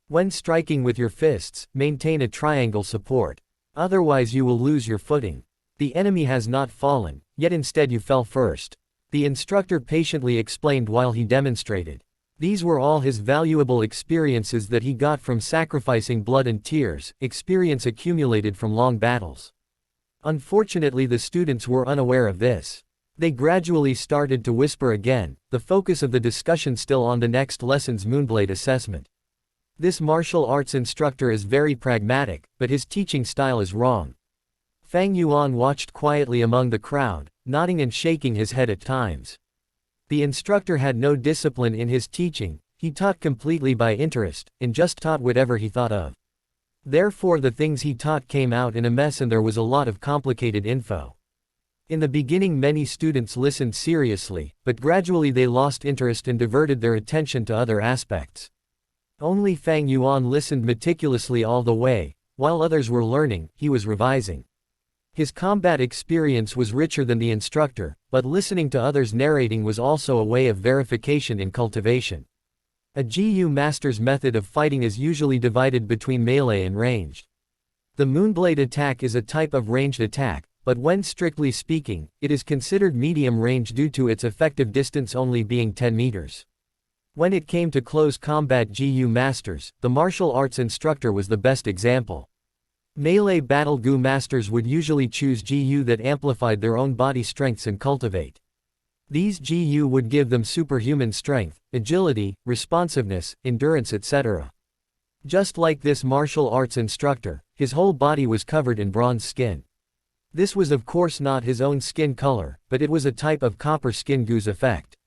When striking with your fists, maintain a triangle support. Otherwise you will lose your footing. The enemy has not fallen, yet instead you fell first. The instructor patiently explained while he demonstrated. These were all his valuable experiences that he got from sacrificing blood and tears, experience accumulated from long battles. Unfortunately, the students were unaware of this. They gradually started to whisper again, the focus of the discussion still on the next lesson's Moonblade assessment. This martial arts instructor is very pragmatic, but his teaching style is wrong. Fang Yuan watched quietly among the crowd, nodding and shaking his head at times. The instructor had no discipline in his teaching, he taught completely by interest, and just taught whatever he thought of. Therefore the things he taught came out in a mess and there was a lot of complicated info. In the beginning many students listened seriously, but gradually they lost interest and diverted their attention to other aspects. Only Fang Yuan listened meticulously all the way, while others were learning, he was revising. His combat experience was richer than the instructor, but listening to others narrating was also a way of verification in cultivation. A GU master's method of fighting is usually divided between melee and ranged. The Moonblade attack is a type of ranged attack, but when strictly speaking, it is considered medium range due to its effective distance only being 10 meters. When it came to close combat GU masters, the martial arts instructor was the best example. Melee battle GU masters would usually choose GU that amplified their own body strengths and cultivate. These GU would give them superhuman strength, agility, responsiveness, endurance, etc. Just like this martial arts instructor, his whole body was covered in bronze skin. This was of course not his own skin color, but it was a type of copper skin GU's effect.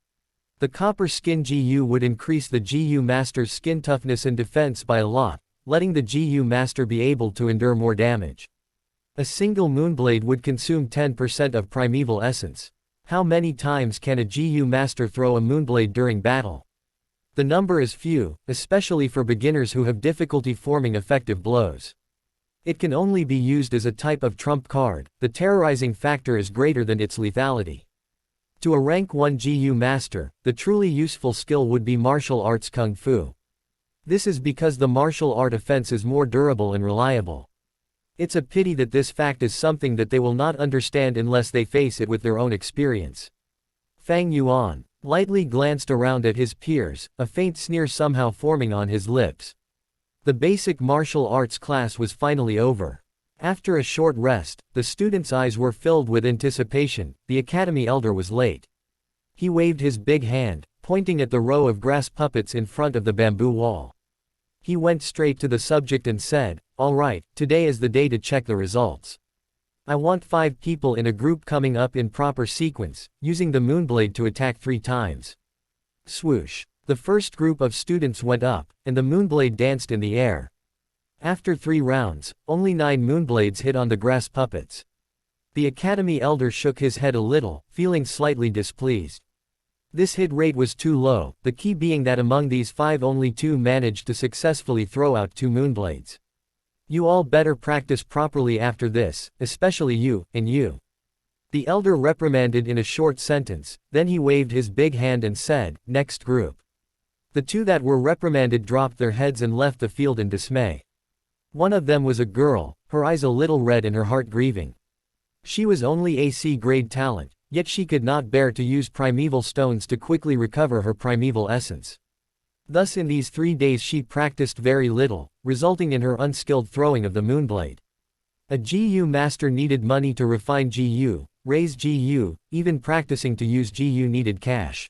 The copper skin GU would increase the GU master's skin toughness and defense by a lot, letting the GU master be able to endure more damage. A single Moonblade would consume 10% of primeval essence. How many times can a GU master throw a Moonblade during battle? The number is few, especially for beginners who have difficulty forming effective blows. It can only be used as a type of trump card, the terrorizing factor is greater than its lethality. To a rank 1 GU master, the truly useful skill would be martial arts Kung Fu. This is because the martial art offense is more durable and reliable. It's a pity that this fact is something that they will not understand unless they face it with their own experience. Fang Yuan lightly glanced around at his peers, a faint sneer somehow forming on his lips. The basic martial arts class was finally over. After a short rest, the students' eyes were filled with anticipation. The academy elder was late. He waved his big hand, pointing at the row of grass puppets in front of the bamboo wall. He went straight to the subject and said, "All right, today is the day to check the results. I want 5 people in a group coming up in proper sequence, using the moonblade to attack 3 times." Swoosh. The first group of students went up, and the moonblade danced in the air. After 3 rounds, only 9 moonblades hit on the grass puppets. The academy elder shook his head a little, feeling slightly displeased. This hit rate was too low, the key being that among these 5 only 2 managed to successfully throw out 2 moonblades. "You all better practice properly after this, especially you, and you." The elder reprimanded in a short sentence, then he waved his big hand and said, "Next group." The 2 that were reprimanded dropped their heads and left the field in dismay. One of them was a girl, her eyes a little red and her heart grieving. She was only a C-grade talent, yet she could not bear to use primeval stones to quickly recover her primeval essence. Thus in these 3 days she practiced very little, resulting in her unskilled throwing of the moonblade. A GU master needed money to refine GU, raise GU, even practicing to use GU needed cash.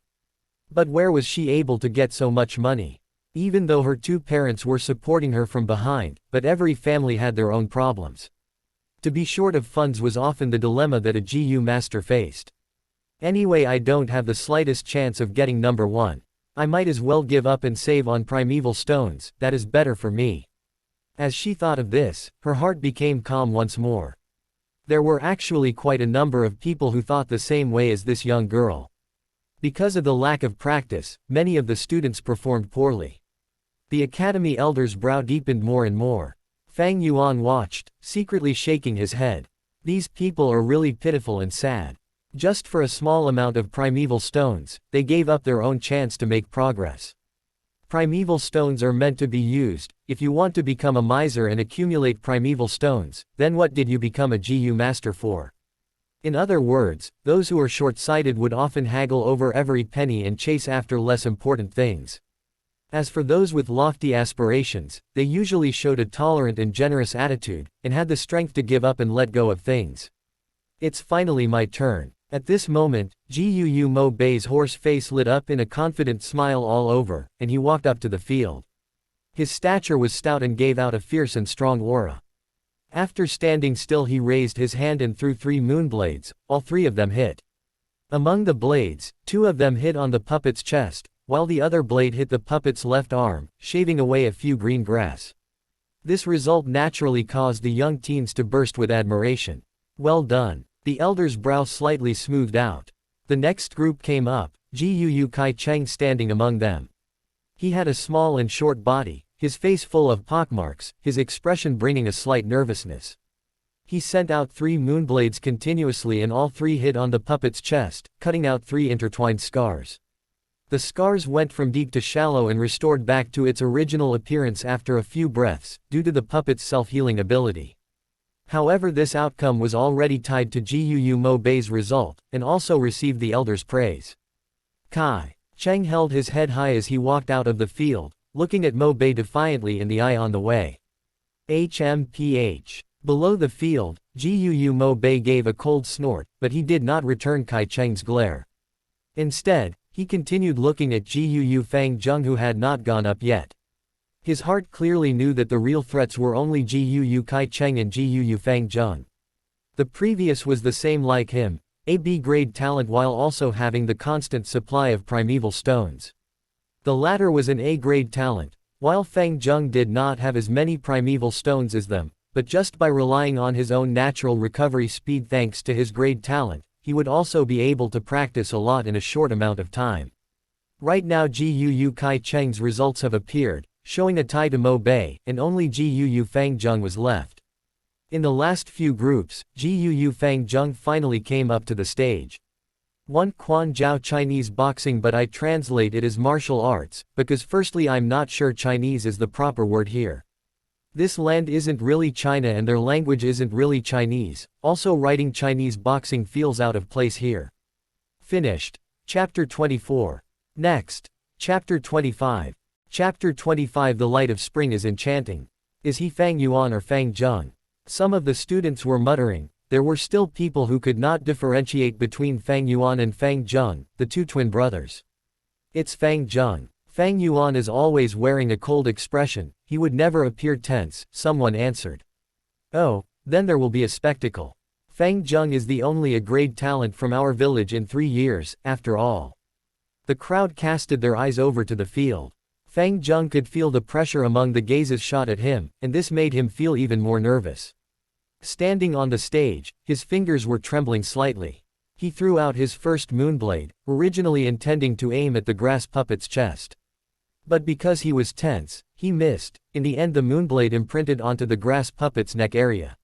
But where was she able to get so much money? Even though her 2 parents were supporting her from behind, but every family had their own problems. To be short of funds was often the dilemma that a GU master faced. "Anyway, I don't have the slightest chance of getting number 1. I might as well give up and save on primeval stones, that is better for me." As she thought of this, her heart became calm once more. There were actually quite a number of people who thought the same way as this young girl. Because of the lack of practice, many of the students performed poorly. The academy elder's brow deepened more and more. Fang Yuan watched, secretly shaking his head. These people are really pitiful and sad. Just for a small amount of primeval stones, they gave up their own chance to make progress. Primeval stones are meant to be used. If you want to become a miser and accumulate primeval stones, then what did you become a GU master for? In other words, those who are short-sighted would often haggle over every penny and chase after less important things. As for those with lofty aspirations, they usually showed a tolerant and generous attitude, and had the strength to give up and let go of things. "It's finally my turn." At this moment, Gu Mo Bei's horse face lit up in a confident smile all over, and he walked up to the field. His stature was stout and gave out a fierce and strong aura. After standing still he raised his hand and threw 3 moonblades, all 3 of them hit. Among the blades, 2 of them hit on the puppet's chest, while the other blade hit the puppet's left arm, shaving away a few green grass. This result naturally caused the young teens to burst with admiration. "Well done." The elder's brow slightly smoothed out. The next group came up, Gu Kai Cheng standing among them. He had a small and short body, his face full of pockmarks, his expression bringing a slight nervousness. He sent out 3 moonblades continuously and all 3 hit on the puppet's chest, cutting out 3 intertwined scars. The scars went from deep to shallow and restored back to its original appearance after a few breaths, due to the puppet's self-healing ability. However, this outcome was already tied to Gu Mo Bei's result, and also received the elder's praise. Kai Cheng held his head high as he walked out of the field, looking at Mo Bei defiantly in the eye on the way. HMPH. Below the field, Gu Mo Bei gave a cold snort, but he did not return Kai Cheng's glare. Instead, he continued looking at Gu Fang Zheng, who had not gone up yet. His heart clearly knew that the real threats were only Gu Kai Cheng and Gu Fang Zheng. The previous was the same like him, a B-grade talent while also having the constant supply of primeval stones. The latter was an A-grade talent, while Fang Zheng did not have as many primeval stones as them, but just by relying on his own natural recovery speed thanks to his grade talent, he would also be able to practice a lot in a short amount of time. Right now Gu Kai Cheng's results have appeared, showing a tie to Mo Bei, and only Gu Fang Zheng was left. In the last few groups, Gu Fang Zheng finally came up to the stage. 1 Quan Jiao Chinese boxing, but I translate it as martial arts, because firstly I'm not sure Chinese is the proper word here. This land isn't really China and their language isn't really Chinese, also writing Chinese boxing feels out of place here. Finished. Chapter 24. Next. Chapter 25. Chapter 25 The light of spring is enchanting. Is he Fang Yuan or Fang Zheng? Some of the students were muttering. There were still people who could not differentiate between Fang Yuan and Fang Zheng, the two twin brothers. It's Fang Zheng. Fang Yuan is always wearing a cold expression, he would never appear tense, someone answered. Oh, then there will be a spectacle. Fang Zheng is the only A-grade talent from our village in 3 years, after all. The crowd casted their eyes over to the field. Fang Zheng could feel the pressure among the gazes shot at him, and this made him feel even more nervous. Standing on the stage, his fingers were trembling slightly. He threw out his first moonblade, originally intending to aim at the grass puppet's chest. But because he was tense, he missed. In the end the moonblade imprinted onto the grass puppet's neck area.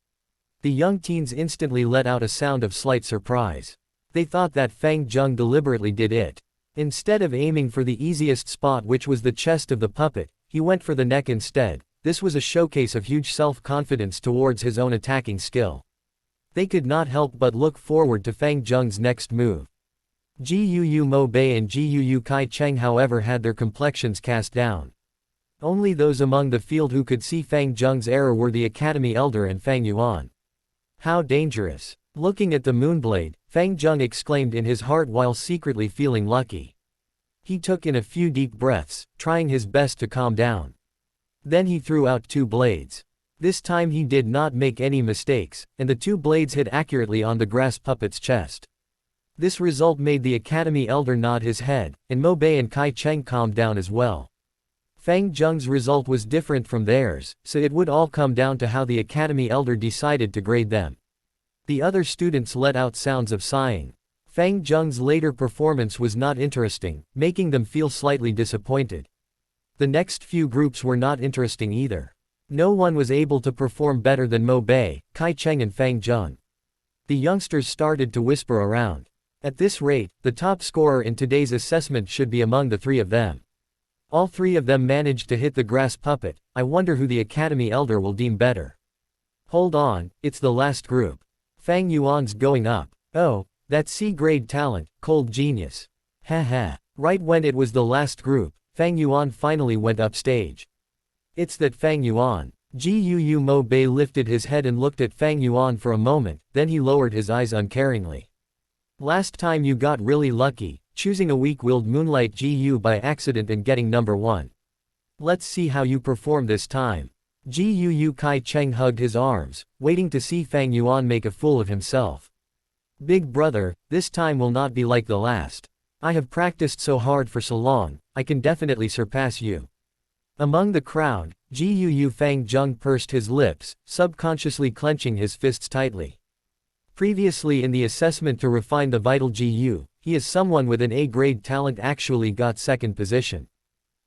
The young teens instantly let out a sound of slight surprise. They thought that Fang Zheng deliberately did it. Instead of aiming for the easiest spot, which was the chest of the puppet, he went for the neck instead. This was a showcase of huge self-confidence towards his own attacking skill. They could not help but look forward to Fang Zheng's next move. Jiu Mo Bei and Jiu Kai Cheng however had their complexions cast down. Only those among the field who could see Fang Zheng's error were the Academy Elder and Fang Yuan. How dangerous! Looking at the moonblade, Fang Zheng exclaimed in his heart while secretly feeling lucky. He took in a few deep breaths, trying his best to calm down. Then he threw out 2 blades. This time he did not make any mistakes, and the 2 blades hit accurately on the grass puppet's chest. This result made the Academy Elder nod his head, and Mo Bei and Kai Cheng calmed down as well. Fang Zheng's result was different from theirs, so it would all come down to how the Academy Elder decided to grade them. The other students let out sounds of sighing. Fang Zheng's later performance was not interesting, making them feel slightly disappointed. The next few groups were not interesting either. No one was able to perform better than Mo Bei, Kai Cheng and Fang Zheng. The youngsters started to whisper around. At this rate, the top scorer in today's assessment should be among the 3 of them. All 3 of them managed to hit the grass puppet. I wonder who the Academy Elder will deem better. Hold on, it's the last group. Fang Yuan's going up. Oh, that C-grade talent, cold genius. Haha. Right when it was the last group, Fang Yuan finally went upstage. It's that Fang Yuan. Jiu Mo Bei lifted his head and looked at Fang Yuan for a moment, then he lowered his eyes uncaringly. Last time you got really lucky, choosing a weak-willed Moonlight Jiu by accident and getting number 1. Let's see how you perform this time. Jiu Kai Cheng hugged his arms, waiting to see Fang Yuan make a fool of himself. Big brother, this time will not be like the last. I have practiced so hard for so long, I can definitely surpass you. Among the crowd, Jiu Fang Zheng pursed his lips, subconsciously clenching his fists tightly. Previously in the assessment to refine the vital Jiu, he is someone with an A-grade talent actually got 2nd position.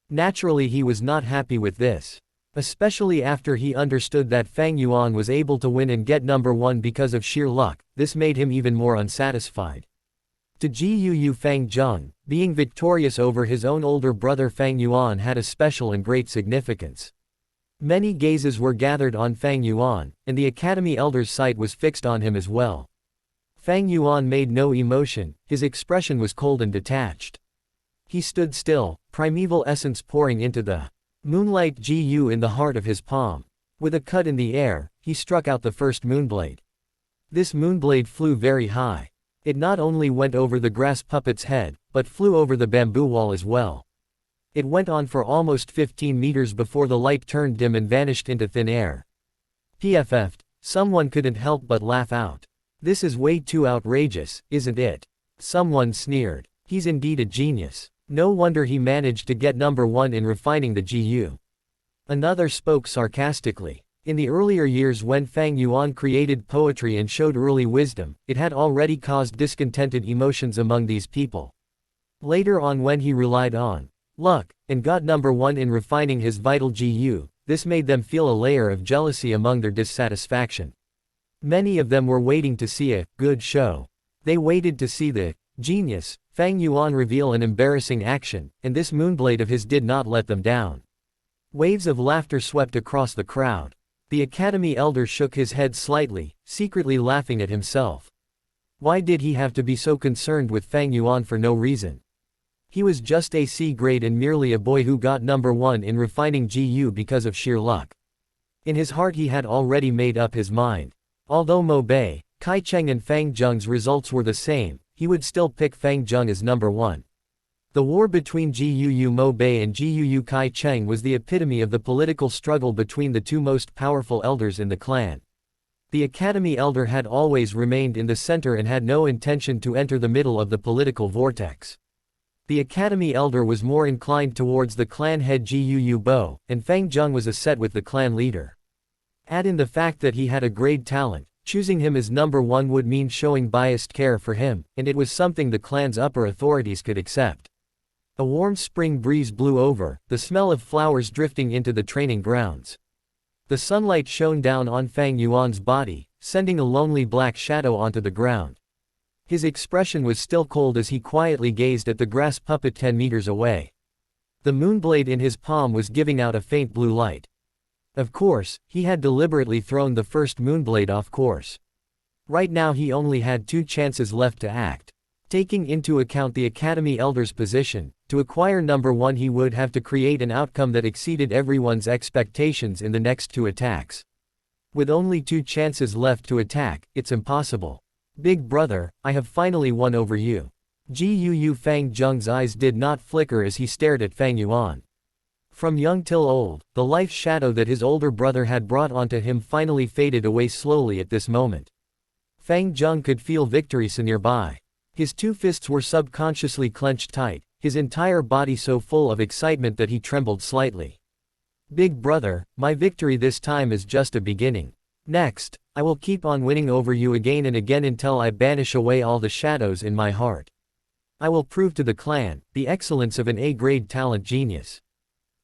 Naturally he was not happy with this. Especially after he understood that Fang Yuan was able to win and get number 1 because of sheer luck, this made him even more unsatisfied. To Jiu Fang Zheng, being victorious over his own older brother Fang Yuan had a special and great significance. Many gazes were gathered on Fang Yuan, and the Academy Elder's sight was fixed on him as well. Fang Yuan made no emotion, his expression was cold and detached. He stood still, primeval essence pouring into the Moonlight Jiu in the heart of his palm. With a cut in the air, he struck out the first moonblade. This moonblade flew very high. It not only went over the grass puppet's head, but flew over the bamboo wall as well. It went on for almost 15 meters before the light turned dim and vanished into thin air. PFF'd, someone couldn't help but laugh out. This is way too outrageous, isn't it? Someone sneered. He's indeed a genius. No wonder he managed to get number 1 in refining the GU. Another spoke sarcastically. In the earlier years when Fang Yuan created poetry and showed early wisdom, it had already caused discontented emotions among these people. Later on when he relied on luck, and got number 1 in refining his vital GU, this made them feel a layer of jealousy among their dissatisfaction. Many of them were waiting to see a good show. They waited to see the Genius, Fang Yuan reveal an embarrassing action, and this moonblade of his did not let them down. Waves of laughter swept across the crowd. The Academy elder shook his head slightly, secretly laughing at himself. Why did he have to be so concerned with Fang Yuan for no reason? He was just a C grade and merely a boy who got number 1 in refining GU because of sheer luck. In his heart he had already made up his mind. Although Mo Bei, Kai Cheng and Fang Zheng's results were the same, he would still pick Fang Zheng as number 1. The war between Guu Mo Bei and Guu Kai Cheng was the epitome of the political struggle between the two most powerful elders in the clan. The Academy elder had always remained in the center and had no intention to enter the middle of the political vortex. The Academy elder was more inclined towards the clan head Guu Bo, and Fang Zheng was a set with the clan leader. Add in the fact that he had a great talent, choosing him as number 1 would mean showing biased care for him, and it was something the clan's upper authorities could accept. A warm spring breeze blew over, the smell of flowers drifting into the training grounds. The sunlight shone down on Fang Yuan's body, sending a lonely black shadow onto the ground. His expression was still cold as he quietly gazed at the grass puppet 10 meters away. The moonblade in his palm was giving out a faint blue light. Of course, he had deliberately thrown the first moonblade off course. Right now he only had 2 chances left to act. Taking into account the Academy elder's position, to acquire number 1 he would have to create an outcome that exceeded everyone's expectations in the next 2 attacks. With only 2 chances left to attack, it's impossible. Big brother, I have finally won over you. Guu Fang Zheng's eyes did not flicker as he stared at Fang Yuan. From young till old, the life shadow that his older brother had brought onto him finally faded away slowly at this moment. Fang Zheng could feel victory so nearby. His 2 fists were subconsciously clenched tight, his entire body so full of excitement that he trembled slightly. Big brother, my victory this time is just a beginning. Next, I will keep on winning over you again and again until I banish away all the shadows in my heart. I will prove to the clan the excellence of an A-grade talent genius.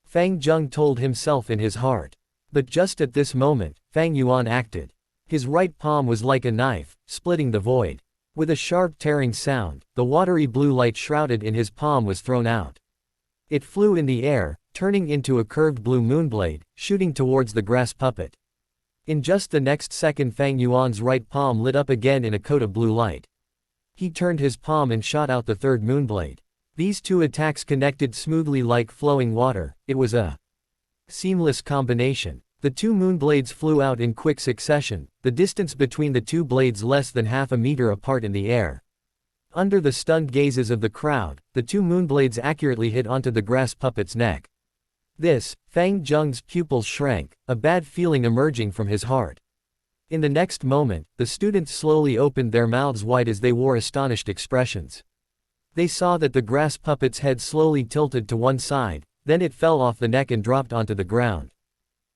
Fang Zheng told himself in his heart. But just at this moment, Fang Yuan acted. His right palm was like a knife, splitting the void. With a sharp tearing sound, the watery blue light shrouded in his palm was thrown out. It flew in the air, turning into a curved blue moonblade, shooting towards the grass puppet. In just the next second Fang Yuan's right palm lit up again in a coat of blue light. He turned his palm and shot out the third moonblade. These 2 attacks connected smoothly like flowing water, it was a seamless combination. The 2 moonblades flew out in quick succession, the distance between the 2 blades less than half a meter apart in the air. Under the stunned gazes of the crowd, the 2 moonblades accurately hit onto the grass puppet's neck. Fang Zheng's pupils shrank, a bad feeling emerging from his heart. In the next moment, the students slowly opened their mouths wide as they wore astonished expressions. They saw that the grass puppet's head slowly tilted to one side, then it fell off the neck and dropped onto the ground.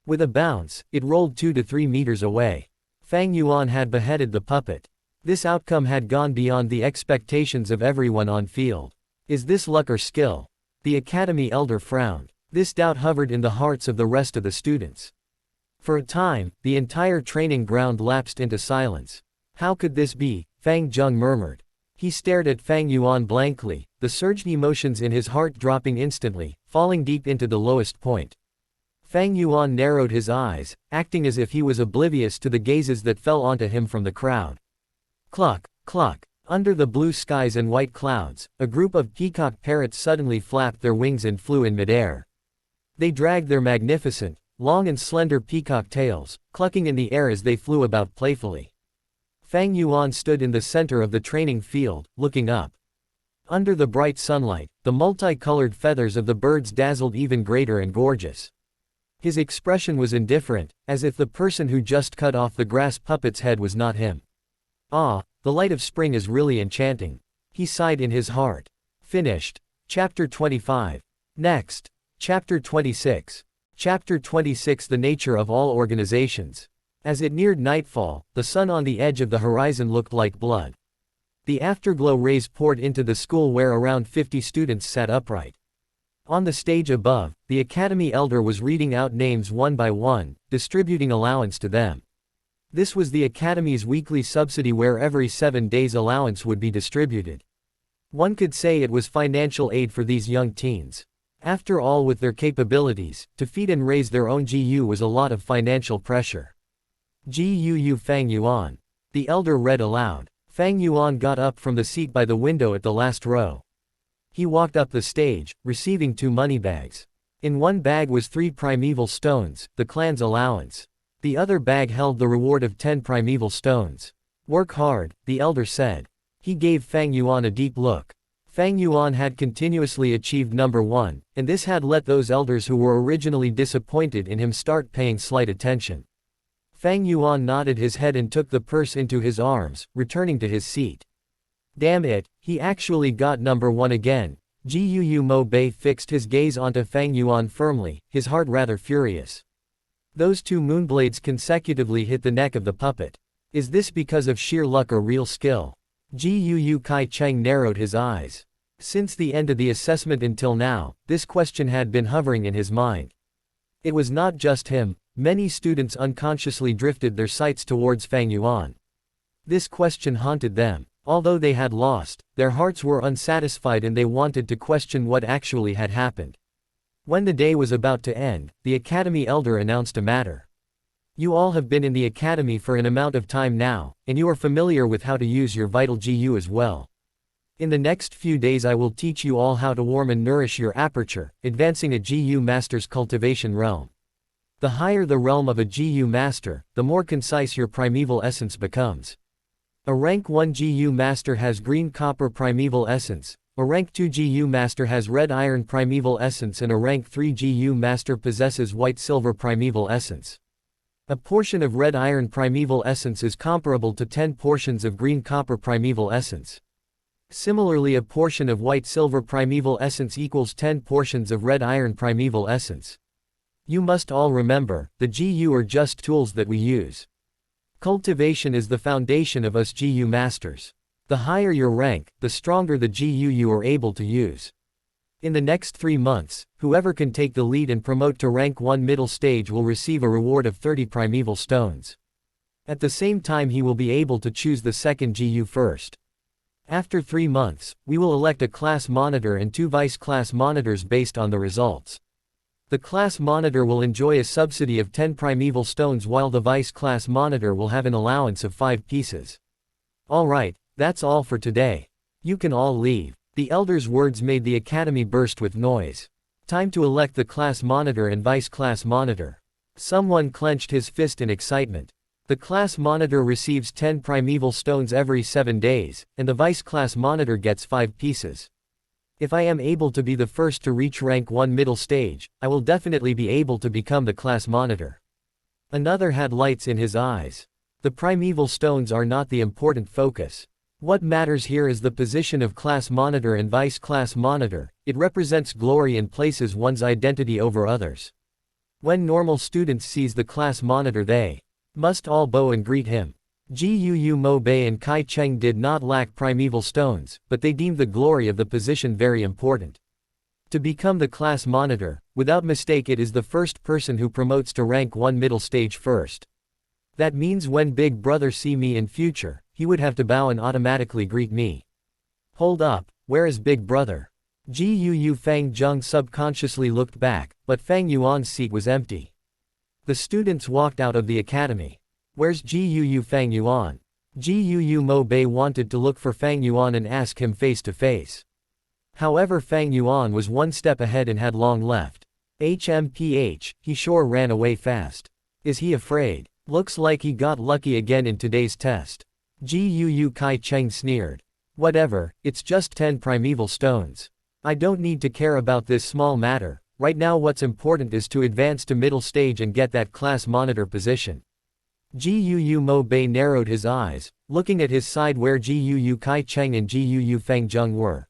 With a bounce, it rolled 2 to 3 meters away. Fang Yuan had beheaded the puppet. This outcome had gone beyond the expectations of everyone on field. Is this luck or skill? The Academy elder frowned. This doubt hovered in the hearts of the rest of the students. For a time, the entire training ground lapsed into silence. How could this be? Fang Zheng murmured. He stared at Fang Yuan blankly, the surged emotions in his heart dropping instantly, falling deep into the lowest point. Fang Yuan narrowed his eyes, acting as if he was oblivious to the gazes that fell onto him from the crowd. Cluck, cluck. Under the blue skies and white clouds, a group of peacock parrots suddenly flapped their wings and flew in midair. They dragged their magnificent, long and slender peacock tails, clucking in the air as they flew about playfully. Fang Yuan stood in the center of the training field, looking up. Under the bright sunlight, the multicolored feathers of the birds dazzled even greater and gorgeous. His expression was indifferent, as if the person who just cut off the grass puppet's head was not him. Ah, the light of spring is really enchanting. He sighed in his heart. Finished. Chapter 25. Next. Chapter 26. Chapter 26 The nature of all organizations. As it neared nightfall, the sun on the edge of the horizon looked like blood. The afterglow rays poured into the school where around 50 students sat upright. On the stage above, the Academy elder was reading out names one by one, distributing allowance to them. This was the Academy's weekly subsidy where every 7 days allowance would be distributed. One could say it was financial aid for these young teens. After all, with their capabilities, to feed and raise their own GU was a lot of financial pressure. GUU Fang Yuan. The elder read aloud. Fang Yuan got up from the seat by the window at the last row. He walked up the stage, receiving 2 money bags. In one bag was 3 primeval stones, the clan's allowance. The other bag held the reward of 10 primeval stones. Work hard, the elder said. He gave Fang Yuan a deep look. Fang Yuan had continuously achieved number 1, and this had let those elders who were originally disappointed in him start paying slight attention. Fang Yuan nodded his head and took the purse into his arms, returning to his seat. Damn it, he actually got number 1 again. Guu Mo Bei fixed his gaze onto Fang Yuan firmly, his heart rather furious. Those 2 moonblades consecutively hit the neck of the puppet. Is this because of sheer luck or real skill? Guu Kai Cheng narrowed his eyes. Since the end of the assessment until now, this question had been hovering in his mind. It was not just him, many students unconsciously drifted their sights towards Fang Yuan. This question haunted them. Although they had lost, their hearts were unsatisfied and they wanted to question what actually had happened. When the day was about to end, the academy elder announced a matter. You all have been in the academy for an amount of time now, and you are familiar with how to use your vital GU as well. In the next few days I will teach you all how to warm and nourish your aperture, advancing a GU master's cultivation realm. The higher the realm of a GU master, the more concise your primeval essence becomes. A rank 1 GU master has green copper primeval essence, a rank 2 GU master has red iron primeval essence, and a rank 3 GU master possesses white silver primeval essence. A portion of red iron primeval essence is comparable to 10 portions of green copper primeval essence. Similarly, a portion of white silver primeval essence equals 10 portions of red iron primeval essence. You must all remember, the GU are just tools that we use. Cultivation is the foundation of us GU masters. The higher your rank, the stronger the GU you are able to use. In the next 3 months, whoever can take the lead and promote to rank 1 middle stage will receive a reward of 30 primeval stones. At the same time he will be able to choose the second GU first. After 3 months, we will elect a class monitor and 2 vice class monitors based on the results. The class monitor will enjoy a subsidy of 10 primeval stones while the vice class monitor will have an allowance of 5 pieces. Alright, that's all for today. You can all leave. The elder's words made the academy burst with noise. Time to elect the class monitor and vice class monitor. Someone clenched his fist in excitement. The class monitor receives 10 primeval stones every 7 days, and the vice class monitor gets 5 pieces. If I am able to be the first to reach rank 1 middle stage, I will definitely be able to become the class monitor. Another had lights in his eyes. The primeval stones are not the important focus. What matters here is the position of class monitor and vice class monitor. It represents glory and places one's identity over others. When normal students sees the class monitor they must all bow and greet him. Guu Mo Bei and Kai Cheng did not lack primeval stones, but they deemed the glory of the position very important. To become the class monitor, without mistake it is the first person who promotes to rank 1 middle stage first. That means when Big Brother see me in future, he would have to bow and automatically greet me. Hold up, where is Big Brother? Guu Fang Zheng subconsciously looked back, but Fang Yuan's seat was empty. The students walked out of the academy. Where's Guu Fang Yuan? Guu Mo Bei wanted to look for Fang Yuan and ask him face to face. However, Fang Yuan was 1 step ahead and had long left. HMPH, he sure ran away fast. Is he afraid? Looks like he got lucky again in today's test. Guu Kai Cheng sneered. Whatever, it's just 10 primeval stones. I don't need to care about this small matter. Right now what's important is to advance to middle stage and get that class monitor position. Guu Mo Bei narrowed his eyes, looking at his side where Guu Kai Cheng and Guu Fang Zheng were.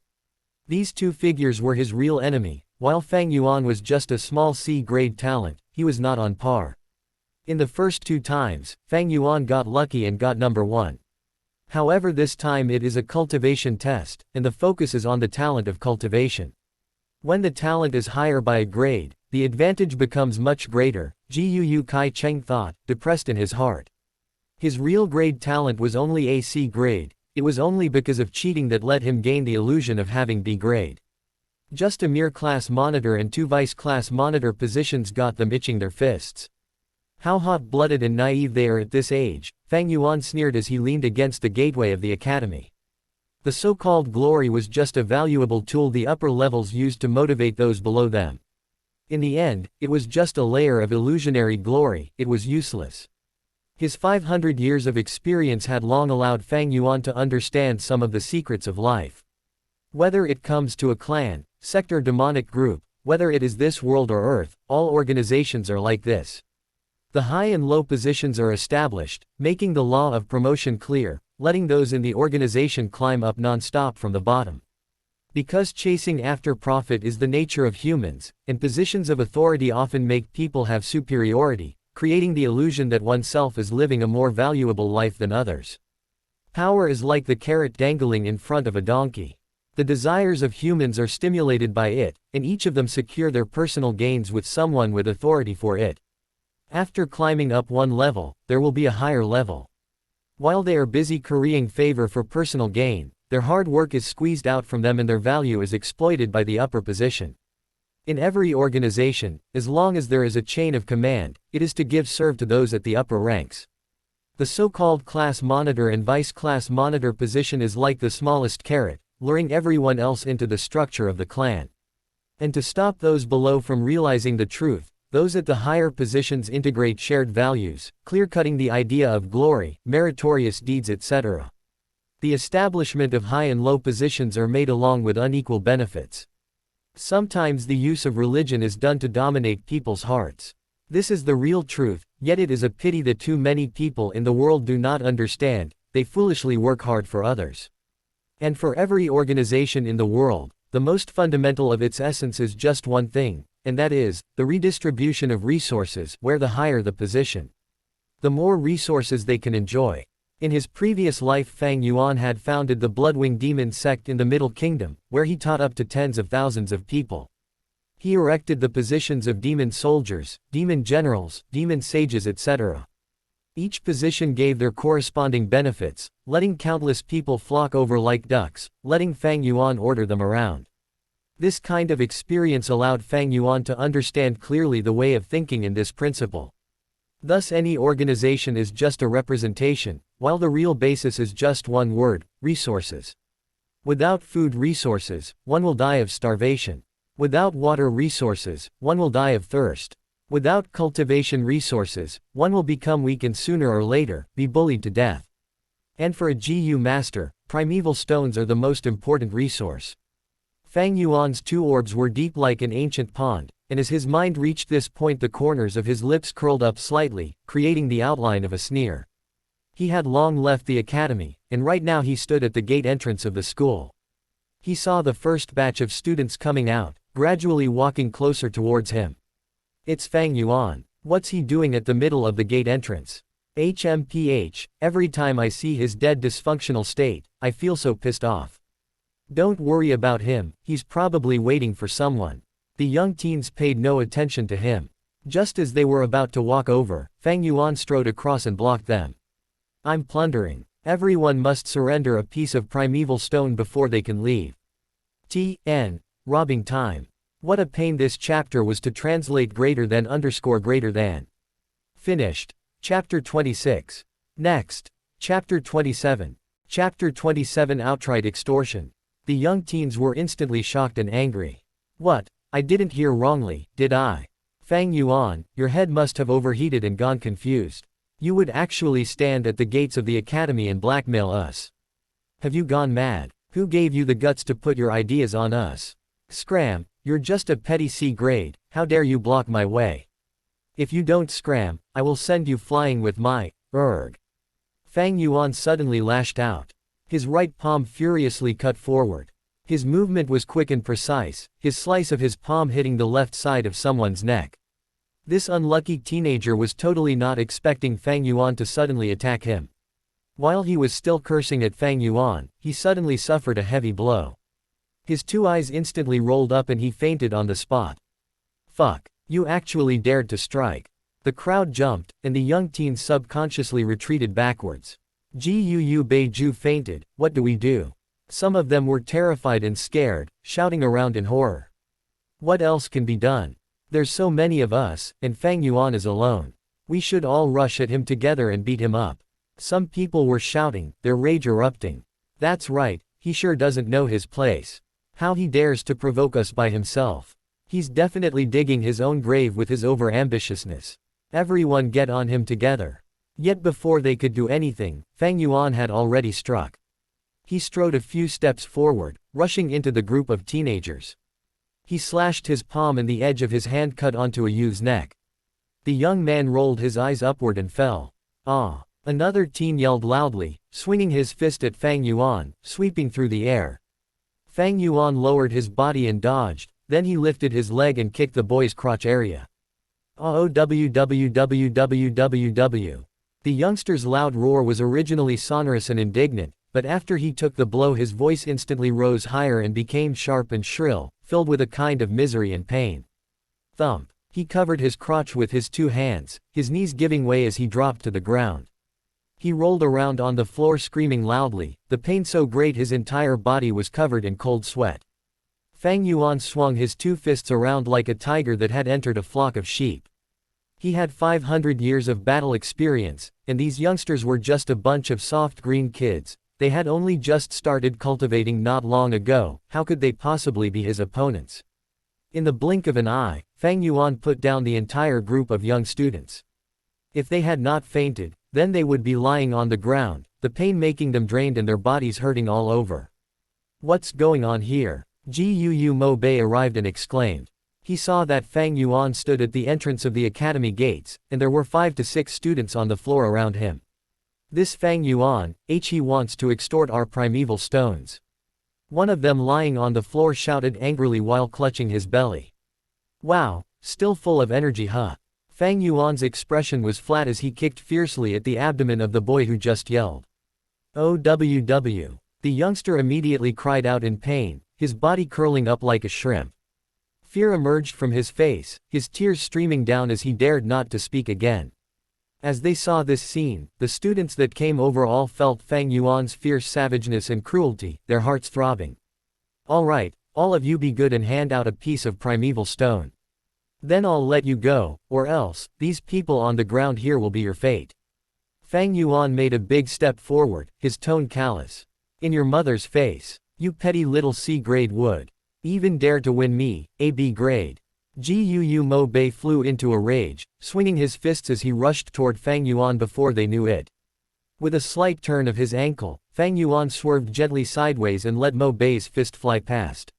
These 2 figures were his real enemy. While Fang Yuan was just a small C-grade talent, he was not on par. In the first 2 times, Fang Yuan got lucky and got number 1. However, this time it is a cultivation test, and the focus is on the talent of cultivation. When the talent is higher by a grade, the advantage becomes much greater, Guu Kai Cheng thought, depressed in his heart. His real grade talent was only a C grade, It was only because of cheating that let him gain the illusion of having B grade. Just a mere class monitor and 2 vice-class monitor positions got them itching their fists. How hot-blooded and naive they are at this age, Fang Yuan sneered as he leaned against the gateway of the academy. The so-called glory was just a valuable tool the upper levels used to motivate those below them. In the end, it was just a layer of illusionary glory, it was useless. His 500 years of experience had long allowed Fang Yuan to understand some of the secrets of life. Whether it comes to a clan, sect or demonic group, whether it is this world or Earth, all organizations are like this. The high and low positions are established, making the law of promotion clear, letting those in the organization climb up non-stop from the bottom. Because chasing after profit is the nature of humans, and positions of authority often make people have superiority, creating the illusion that oneself is living a more valuable life than others. Power is like the carrot dangling in front of a donkey. The desires of humans are stimulated by it, and each of them secure their personal gains with someone with authority for it. After climbing up one level, there will be a higher level. While they are busy currying favor for personal gain, their hard work is squeezed out from them and their value is exploited by the upper position. In every organization, as long as there is a chain of command, it is to serve to those at the upper ranks. The so-called class monitor and vice-class monitor position is like the smallest carrot, luring everyone else into the structure of the clan. And to stop those below from realizing the truth, those at the higher positions integrate shared values, clear-cutting the idea of glory, meritorious deeds etc. The establishment of high and low positions are made along with unequal benefits. Sometimes the use of religion is done to dominate people's hearts. This is the real truth, yet it is a pity that too many people in the world do not understand, they foolishly work hard for others. And for every organization in the world, the most fundamental of its essence is just one thing, and that is, the redistribution of resources, where the higher the position, the more resources they can enjoy. In his previous life Fang Yuan had founded the Bloodwing Demon sect in the Middle Kingdom, where he taught up to tens of thousands of people. He erected the positions of demon soldiers, demon generals, demon sages etc. Each position gave their corresponding benefits, letting countless people flock over like ducks, letting Fang Yuan order them around. This kind of experience allowed Fang Yuan to understand clearly the way of thinking in this principle. Thus any organization is just a representation, while the real basis is just one word, resources. Without food resources, one will die of starvation. Without water resources, one will die of thirst. Without cultivation resources, one will become weak and sooner or later, be bullied to death. And for a GU master, primeval stones are the most important resource. Fang Yuan's 2 orbs were deep like an ancient pond, and as his mind reached this point the corners of his lips curled up slightly, creating the outline of a sneer. He had long left the academy, and right now he stood at the gate entrance of the school. He saw the first batch of students coming out, gradually walking closer towards him. It's Fang Yuan. What's he doing at the middle of the gate entrance? HMPH, every time I see his dead dysfunctional state, I feel so pissed off. Don't worry about him, he's probably waiting for someone. The young teens paid no attention to him. Just as they were about to walk over, Fang Yuan strode across and blocked them. I'm plundering. Everyone must surrender a piece of primeval stone before they can leave. T.N. Robbing time. What a pain this chapter was to translate greater than _ greater than. Finished. Chapter 26. Next. Chapter 27. Chapter 27 Outright extortion. The young teens were instantly shocked and angry. What? I didn't hear wrongly, did I? Fang Yuan, your head must have overheated and gone confused. You would actually stand at the gates of the academy and blackmail us. Have you gone mad? Who gave you the guts to put your ideas on us? Scram, you're just a petty C grade, how dare you block my way? If you don't scram, I will send you flying with my erg. Fang Yuan suddenly lashed out. His right palm furiously cut forward. His movement was quick and precise, his slice of his palm hitting the left side of someone's neck. This unlucky teenager was totally not expecting Fang Yuan to suddenly attack him. While he was still cursing at Fang Yuan, he suddenly suffered a heavy blow. His 2 eyes instantly rolled up and he fainted on the spot. Fuck, you actually dared to strike. The crowd jumped, and the young teen subconsciously retreated backwards. Gu Beiju fainted. What do we do? Some of them were terrified and scared, shouting around in horror. What else can be done? There's so many of us, and Fang Yuan is alone. We should all rush at him together and beat him up. Some people were shouting, their rage erupting. That's right, he sure doesn't know his place. How he dares to provoke us by himself. He's definitely digging his own grave with his overambitiousness. Everyone get on him together. Yet before they could do anything, Fang Yuan had already struck. He strode a few steps forward, rushing into the group of teenagers. He slashed his palm and the edge of his hand cut onto a youth's neck. The young man rolled his eyes upward and fell. Ah! Another teen yelled loudly, swinging his fist at Fang Yuan, sweeping through the air. Fang Yuan lowered his body and dodged, then he lifted his leg and kicked the boy's crotch area. Oh-wwwwww. The youngster's loud roar was originally sonorous and indignant, but after he took the blow his voice instantly rose higher and became sharp and shrill, filled with a kind of misery and pain. Thump. He covered his crotch with his two hands, his knees giving way as he dropped to the ground. He rolled around on the floor screaming loudly, the pain so great his entire body was covered in cold sweat. Fang Yuan swung his two fists around like a tiger that had entered a flock of sheep. He had 500 years of battle experience, and these youngsters were just a bunch of soft green kids. They had only just started cultivating not long ago. How could they possibly be his opponents? In the blink of an eye, Fang Yuan put down the entire group of young students. If they had not fainted, then they would be lying on the ground, the pain making them drained and their bodies hurting all over. What's going on here? Gu Mo Bei arrived and exclaimed. He saw that Fang Yuan stood at the entrance of the academy gates, and there were 5 to 6 students on the floor around him. This Fang Yuan, he wants to extort our primeval stones. One of them lying on the floor shouted angrily while clutching his belly. Wow, still full of energy huh? Fang Yuan's expression was flat as he kicked fiercely at the abdomen of the boy who just yelled. OWW. The youngster immediately cried out in pain, his body curling up like a shrimp. Fear emerged from his face, his tears streaming down as he dared not to speak again. As they saw this scene, the students that came over all felt Fang Yuan's fierce savageness and cruelty, their hearts throbbing. All right, all of you be good and hand out a piece of primeval stone. Then I'll let you go, or else, these people on the ground here will be your fate. Fang Yuan made a big step forward, his tone callous. In your mother's face. You petty little C-grade would. Even dare to win me, a B grade. Gu Mo Bei flew into a rage, swinging his fists as he rushed toward Fang Yuan before they knew it. With a slight turn of his ankle, Fang Yuan swerved gently sideways and let Mo Bei's fist fly past.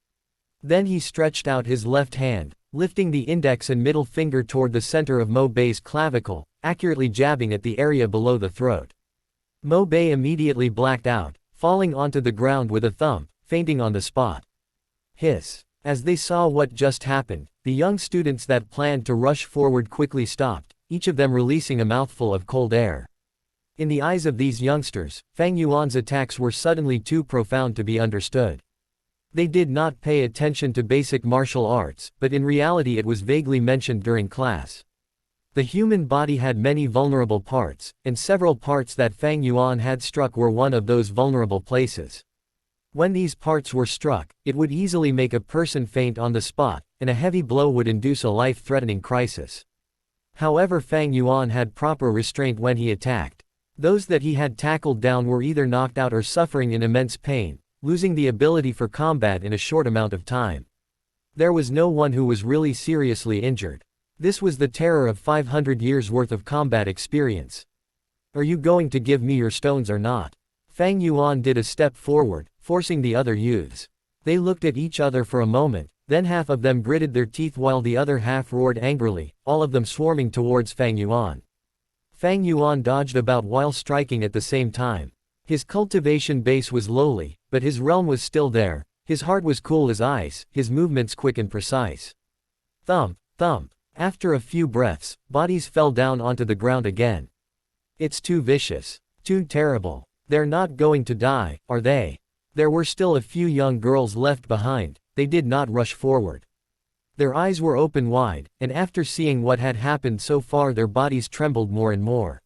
Then he stretched out his left hand, lifting the index and middle finger toward the center of Mo Bei's clavicle, accurately jabbing at the area below the throat. Mo Bei immediately blacked out, falling onto the ground with a thump, fainting on the spot. Hiss. As they saw what just happened, the young students that planned to rush forward quickly stopped, each of them releasing a mouthful of cold air. In the eyes of these youngsters, Fang Yuan's attacks were suddenly too profound to be understood. They did not pay attention to basic martial arts, but in reality it was vaguely mentioned during class. The human body had many vulnerable parts, and several parts that Fang Yuan had struck were one of those vulnerable places. When these parts were struck, it would easily make a person faint on the spot, and a heavy blow would induce a life-threatening crisis. However, Fang Yuan had proper restraint when he attacked. Those that he had tackled down were either knocked out or suffering in immense pain, losing the ability for combat in a short amount of time. There was no one who was really seriously injured. This was the terror of 500 years worth of combat experience. Are you going to give me your stones or not? Fang Yuan did a step forward, forcing the other youths. They looked at each other for a moment, then half of them gritted their teeth while the other half roared angrily, all of them swarming towards Fang Yuan. Fang Yuan dodged about while striking at the same time. His cultivation base was lowly, but his realm was still there, his heart was cool as ice, his movements quick and precise. Thump, thump. After a few breaths, bodies fell down onto the ground again. It's too vicious. Too terrible. They're not going to die, are they? There were still a few young girls left behind, they did not rush forward. Their eyes were open wide, and after seeing what had happened so far their bodies trembled more and more.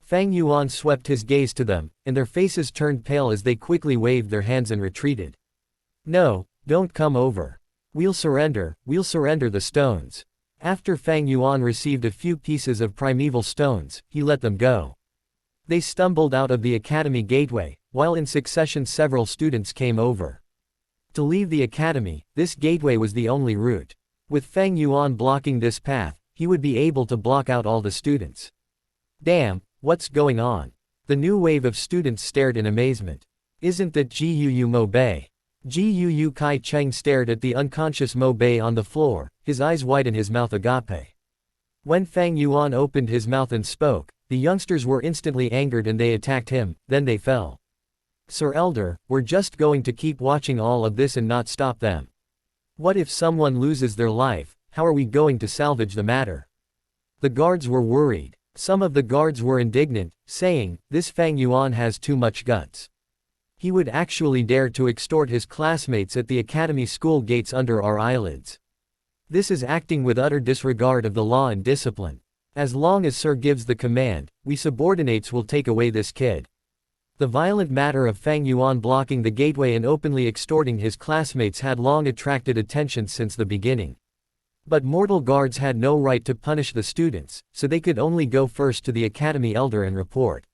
Fang Yuan swept his gaze to them, and their faces turned pale as they quickly waved their hands and retreated. No, don't come over. We'll surrender the stones. After Fang Yuan received a few pieces of primeval stones, he let them go. They stumbled out of the academy gateway, while in succession several students came over. To leave the academy, this gateway was the only route. With Fang Yuan blocking this path, he would be able to block out all the students. Damn, what's going on? The new wave of students stared in amazement. Isn't that Jiu Mo Bei? Jiu Kai Cheng stared at the unconscious Mo Bei on the floor, his eyes wide and his mouth agape. When Fang Yuan opened his mouth and spoke, the youngsters were instantly angered and they attacked him, then they fell. Sir Elder, we're just going to keep watching all of this and not stop them. What if someone loses their life? How are we going to salvage the matter? The guards were worried. Some of the guards were indignant, saying, this Fang Yuan has too much guts. He would actually dare to extort his classmates at the academy school gates under our eyelids. This is acting with utter disregard of the law and discipline. As long as Sir gives the command, we subordinates will take away this kid. The violent matter of Fang Yuan blocking the gateway and openly extorting his classmates had long attracted attention since the beginning. But mortal guards had no right to punish the students, so they could only go first to the academy elder and report.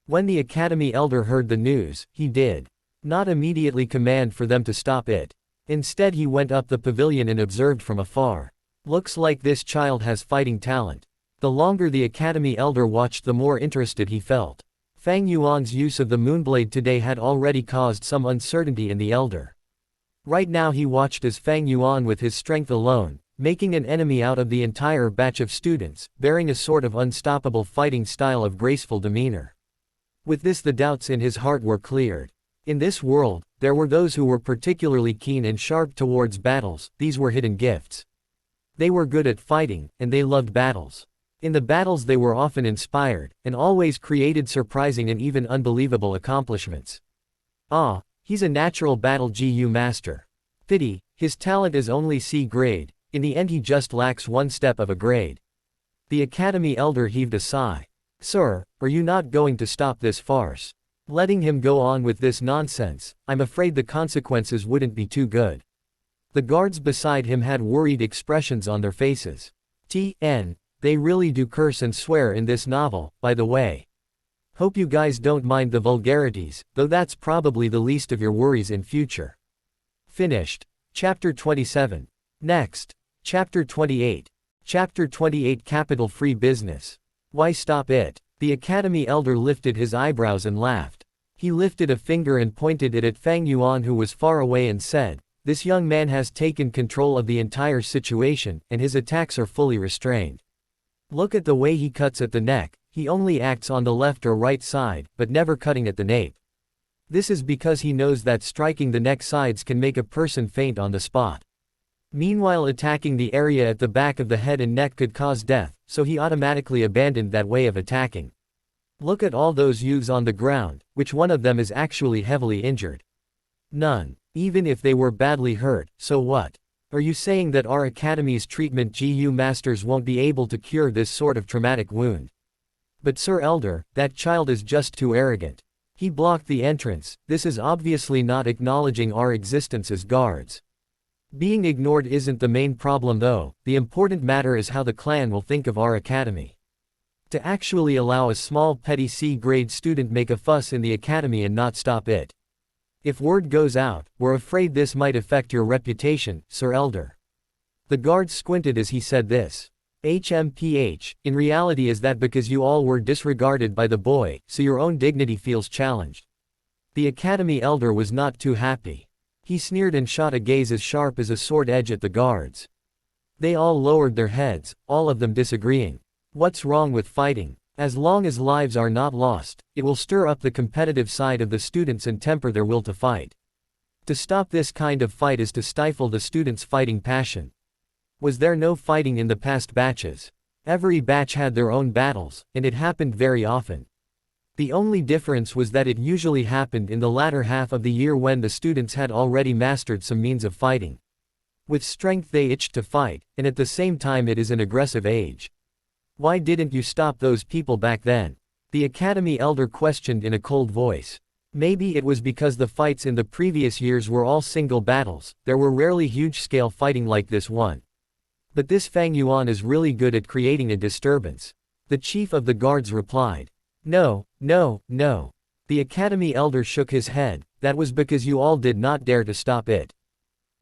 When the academy elder heard the news, he did not immediately command for them to stop it. Instead he went up the pavilion and observed from afar. Looks like this child has fighting talent. The longer the academy elder watched, the more interested he felt. Fang Yuan's use of the moonblade today had already caused some uncertainty in the elder. Right now he watched as Fang Yuan with his strength alone, making an enemy out of the entire batch of students, bearing a sort of unstoppable fighting style of graceful demeanor. With this the doubts in his heart were cleared. In this world, there were those who were particularly keen and sharp towards battles, these were hidden gifts. They were good at fighting, and they loved battles. In the battles they were often inspired, and always created surprising and even unbelievable accomplishments. Ah, he's a natural battle GU master. Pity, his talent is only C grade, in the end he just lacks one step of a grade. The academy elder heaved a sigh. Sir, are you not going to stop this farce? Letting him go on with this nonsense, I'm afraid the consequences wouldn't be too good. The guards beside him had worried expressions on their faces. They really do curse and swear in this novel, by the way. Hope you guys don't mind the vulgarities, though that's probably the least of your worries in future. Finished. Chapter 27. Next. Chapter 28. Chapter 28 Capital Free Business. Why stop it? The academy elder lifted his eyebrows and laughed. He lifted a finger and pointed it at Fang Yuan, who was far away, and said, this young man has taken control of the entire situation, and his attacks are fully restrained. Look at the way he cuts at the neck, he only acts on the left or right side, but never cutting at the nape. This is because he knows that striking the neck sides can make a person faint on the spot. Meanwhile, attacking the area at the back of the head and neck could cause death, so he automatically abandoned that way of attacking. Look at all those youths on the ground, which one of them is actually heavily injured? None. Even if they were badly hurt, so what? Are you saying that our academy's treatment GU masters won't be able to cure this sort of traumatic wound? But Sir Elder, that child is just too arrogant. He blocked the entrance. This is obviously not acknowledging our existence as guards. Being ignored isn't the main problem though, the important matter is how the clan will think of our academy. To actually allow a small petty C-grade student make a fuss in the academy and not stop it. If word goes out, we're afraid this might affect your reputation, Sir Elder. The guards squinted as he said this. HMPH, in reality is that because you all were disregarded by the boy, so your own dignity feels challenged. The academy elder was not too happy. He sneered and shot a gaze as sharp as a sword edge at the guards. They all lowered their heads, all of them disagreeing. What's wrong with fighting? As long as lives are not lost, it will stir up the competitive side of the students and temper their will to fight. To stop this kind of fight is to stifle the students' fighting passion. Was there no fighting in the past batches? Every batch had their own battles, and it happened very often. The only difference was that it usually happened in the latter half of the year when the students had already mastered some means of fighting. With strength they itched to fight, and at the same time it is an aggressive age. Why didn't you stop those people back then? The Academy elder questioned in a cold voice. Maybe it was because the fights in the previous years were all single battles, there were rarely huge-scale fighting like this one. But this Fang Yuan is really good at creating a disturbance. The chief of the guards replied. No, no, no. The Academy elder shook his head, that was because you all did not dare to stop it.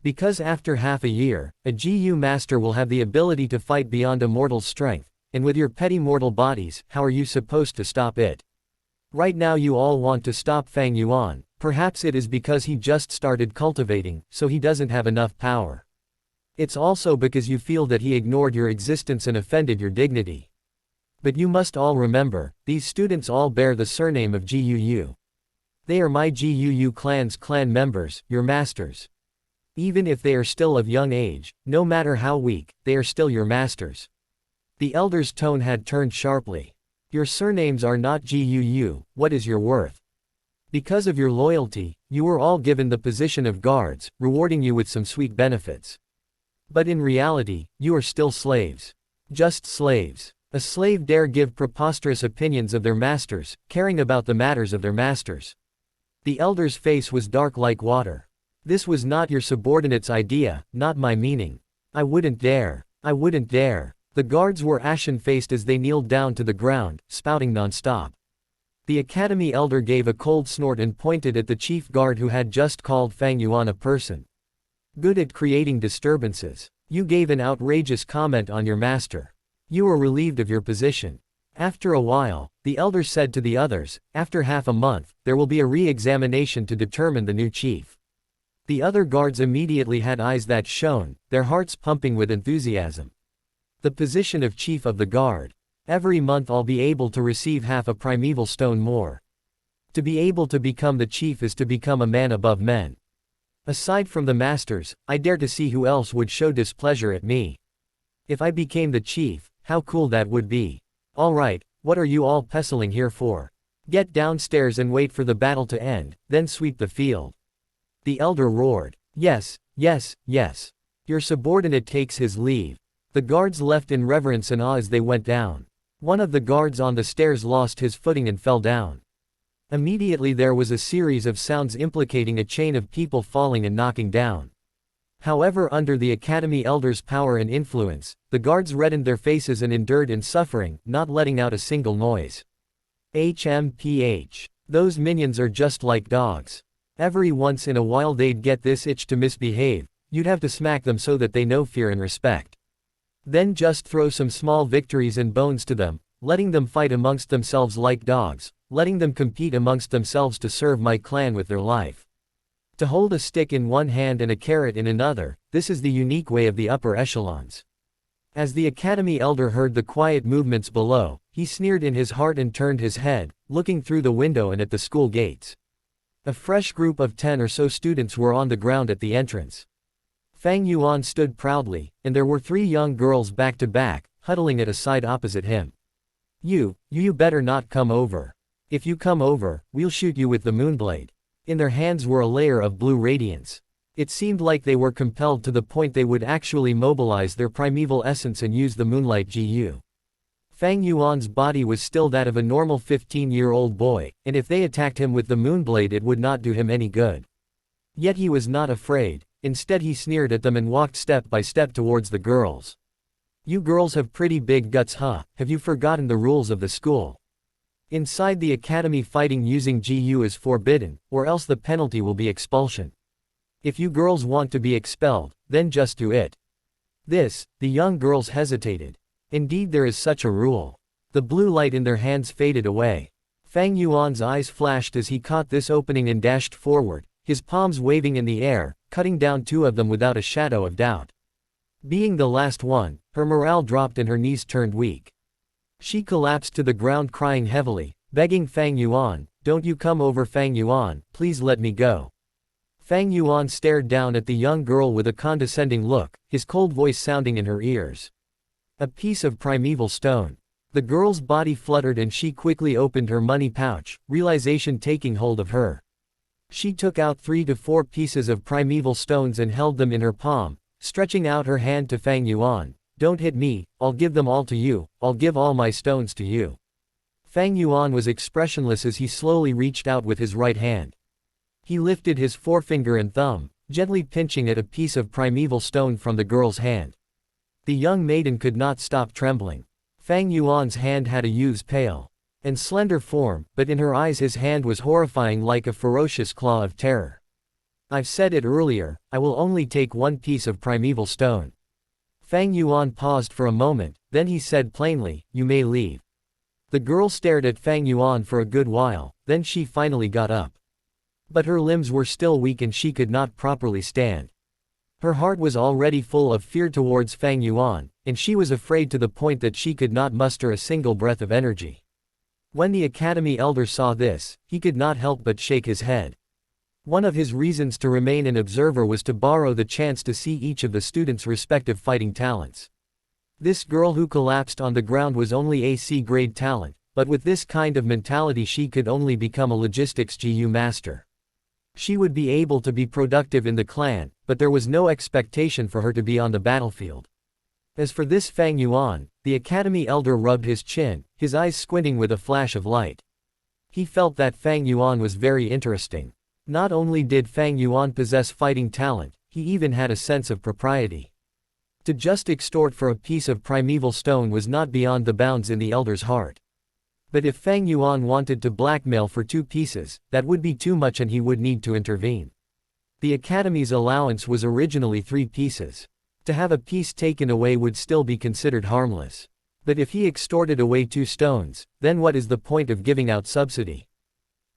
Because after half a year, a GU master will have the ability to fight beyond a mortal's strength, and with your petty mortal bodies, how are you supposed to stop it? Right now you all want to stop Fang Yuan, perhaps it is because he just started cultivating, so he doesn't have enough power. It's also because you feel that he ignored your existence and offended your dignity. But you must all remember, these students all bear the surname of GUU. They are my GUU clan's clan members, your masters. Even if they are still of young age, no matter how weak, they are still your masters. The elder's tone had turned sharply. Your surnames are not GUU, what is your worth? Because of your loyalty, you were all given the position of guards, rewarding you with some sweet benefits. But in reality, you are still slaves. Just slaves. A slave dare give preposterous opinions of their masters, caring about the matters of their masters. The elder's face was dark like water. This was not your subordinate's idea, not my meaning. I wouldn't dare. I wouldn't dare. The guards were ashen-faced as they kneeled down to the ground, spouting non-stop. The Academy elder gave a cold snort and pointed at the chief guard who had just called Fang Yuan a person. Good at creating disturbances. You gave an outrageous comment on your master. You were relieved of your position. After a while, the elder said to the others, after half a month, there will be a re-examination to determine the new chief. The other guards immediately had eyes that shone, their hearts pumping with enthusiasm. The position of chief of the guard. Every month I'll be able to receive half a primeval stone more. To be able to become the chief is to become a man above men. Aside from the masters, I dare to see who else would show displeasure at me. If I became the chief, how cool that would be. Alright, what are you all pestling here for? Get downstairs and wait for the battle to end, then sweep the field. The elder roared. Yes, yes, yes. Your subordinate takes his leave. The guards left in reverence and awe as they went down. One of the guards on the stairs lost his footing and fell down. Immediately there was a series of sounds implicating a chain of people falling and knocking down. However, under the Academy elder's power and influence, the guards reddened their faces and endured in suffering, not letting out a single noise. HMPH. Those minions are just like dogs. Every once in a while they'd get this itch to misbehave, you'd have to smack them so that they know fear and respect. Then just throw some small victories and bones to them, letting them fight amongst themselves like dogs, letting them compete amongst themselves to serve my clan with their life. To hold a stick in one hand and a carrot in another, this is the unique way of the upper echelons. As the Academy elder heard the quiet movements below, he sneered in his heart and turned his head, looking through the window and at the school gates. A fresh group of 10 or so students were on the ground at the entrance. Fang Yuan stood proudly, and there were 3 young girls back to back, huddling at a side opposite him. You better not come over. If you come over, we'll shoot you with the moonblade. In their hands were a layer of blue radiance. It seemed like they were compelled to the point they would actually mobilize their primeval essence and use the moonlight GU. Fang Yuan's body was still that of a normal 15-year-old boy, and if they attacked him with the moonblade it would not do him any good. Yet he was not afraid. Instead he sneered at them and walked step by step towards the girls. You girls have pretty big guts, huh? Have you forgotten the rules of the school? Inside the academy fighting using GU is forbidden, or else the penalty will be expulsion. If you girls want to be expelled, then just do it. The young girls hesitated. Indeed there is such a rule. The blue light in their hands faded away. Fang Yuan's eyes flashed as he caught this opening and dashed forward, his palms waving in the air, cutting down 2 of them without a shadow of doubt. Being the last one, her morale dropped and her knees turned weak. She collapsed to the ground crying heavily, begging Fang Yuan, "Don't you come over, Fang Yuan, please let me go." Fang Yuan stared down at the young girl with a condescending look, his cold voice sounding in her ears. A piece of primeval stone. The girl's body fluttered and she quickly opened her money pouch, realization taking hold of her. She took out 3 to 4 pieces of primeval stones and held them in her palm, stretching out her hand to Fang Yuan. "Don't hit me, I'll give them all to you, I'll give all my stones to you." Fang Yuan was expressionless as he slowly reached out with his right hand. He lifted his forefinger and thumb, gently pinching at a piece of primeval stone from the girl's hand. The young maiden could not stop trembling. Fang Yuan's hand had a youth's pale and slender form, but in her eyes his hand was horrifying, like a ferocious claw of terror. I've said it earlier, I will only take one piece of primeval stone. Fang Yuan paused for a moment, then he said plainly, you may leave. The girl stared at Fang Yuan for a good while, then she finally got up. But her limbs were still weak and she could not properly stand. Her heart was already full of fear towards Fang Yuan, and she was afraid to the point that she could not muster a single breath of energy. When the academy elder saw this, he could not help but shake his head. One of his reasons to remain an observer was to borrow the chance to see each of the students' respective fighting talents. This girl who collapsed on the ground was only a C-grade talent, but with this kind of mentality she could only become a logistics GU master. She would be able to be productive in the clan, but there was no expectation for her to be on the battlefield. As for this Fang Yuan, the academy elder rubbed his chin, his eyes squinting with a flash of light. He felt that Fang Yuan was very interesting. Not only did Fang Yuan possess fighting talent, he even had a sense of propriety. To just extort for a piece of primeval stone was not beyond the bounds in the elder's heart. But if Fang Yuan wanted to blackmail for 2 pieces, that would be too much and he would need to intervene. The academy's allowance was originally 3 pieces. To have a piece taken away would still be considered harmless. But if he extorted away 2 stones, then what is the point of giving out subsidy?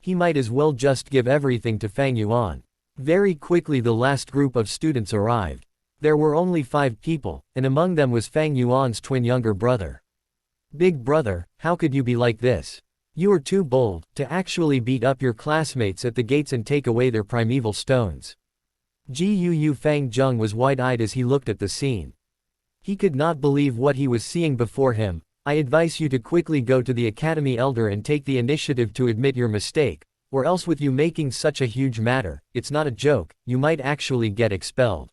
He might as well just give everything to Fang Yuan. Very quickly the last group of students arrived. There were only 5 people, and among them was Fang Yuan's twin younger brother. Big brother, how could you be like this? You are too bold to actually beat up your classmates at the gates and take away their primeval stones. Gu Fang Zheng was wide-eyed as he looked at the scene. He could not believe what he was seeing before him. I advise you to quickly go to the academy elder and take the initiative to admit your mistake, or else with you making such a huge matter, it's not a joke, you might actually get expelled.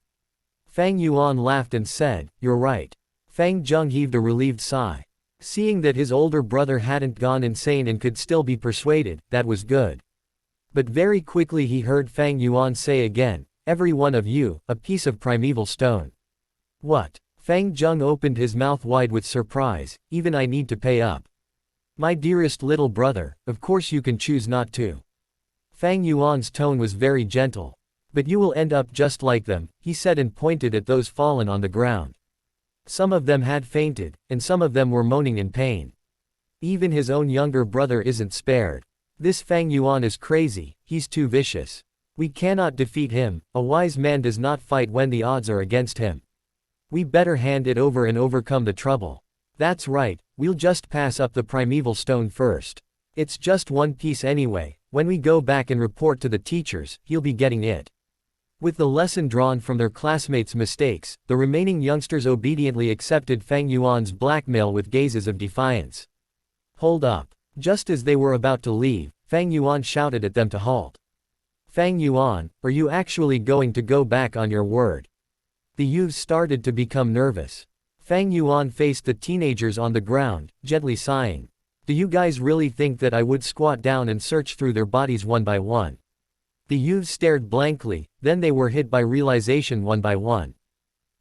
Fang Yuan laughed and said, you're right. Fang Zheng heaved a relieved sigh. Seeing that his older brother hadn't gone insane and could still be persuaded, that was good. But very quickly he heard Fang Yuan say again, every one of you, a piece of primeval stone. What? Fang Zheng opened his mouth wide with surprise, even I need to pay up. My dearest little brother, of course you can choose not to. Fang Yuan's tone was very gentle. But you will end up just like them, he said and pointed at those fallen on the ground. Some of them had fainted, and some of them were moaning in pain. Even his own younger brother isn't spared. This Fang Yuan is crazy, he's too vicious. We cannot defeat him, a wise man does not fight when the odds are against him. We better hand it over and overcome the trouble. That's right, we'll just pass up the primeval stone first. It's just 1 piece anyway, when we go back and report to the teachers, he'll be getting it. With the lesson drawn from their classmates' mistakes, the remaining youngsters obediently accepted Fang Yuan's blackmail with gazes of defiance. Hold up. Just as they were about to leave, Fang Yuan shouted at them to halt. Fang Yuan, are you actually going to go back on your word? The youths started to become nervous. Fang Yuan faced the teenagers on the ground, gently sighing. Do you guys really think that I would squat down and search through their bodies one by one? The youths stared blankly, then they were hit by realization one by one.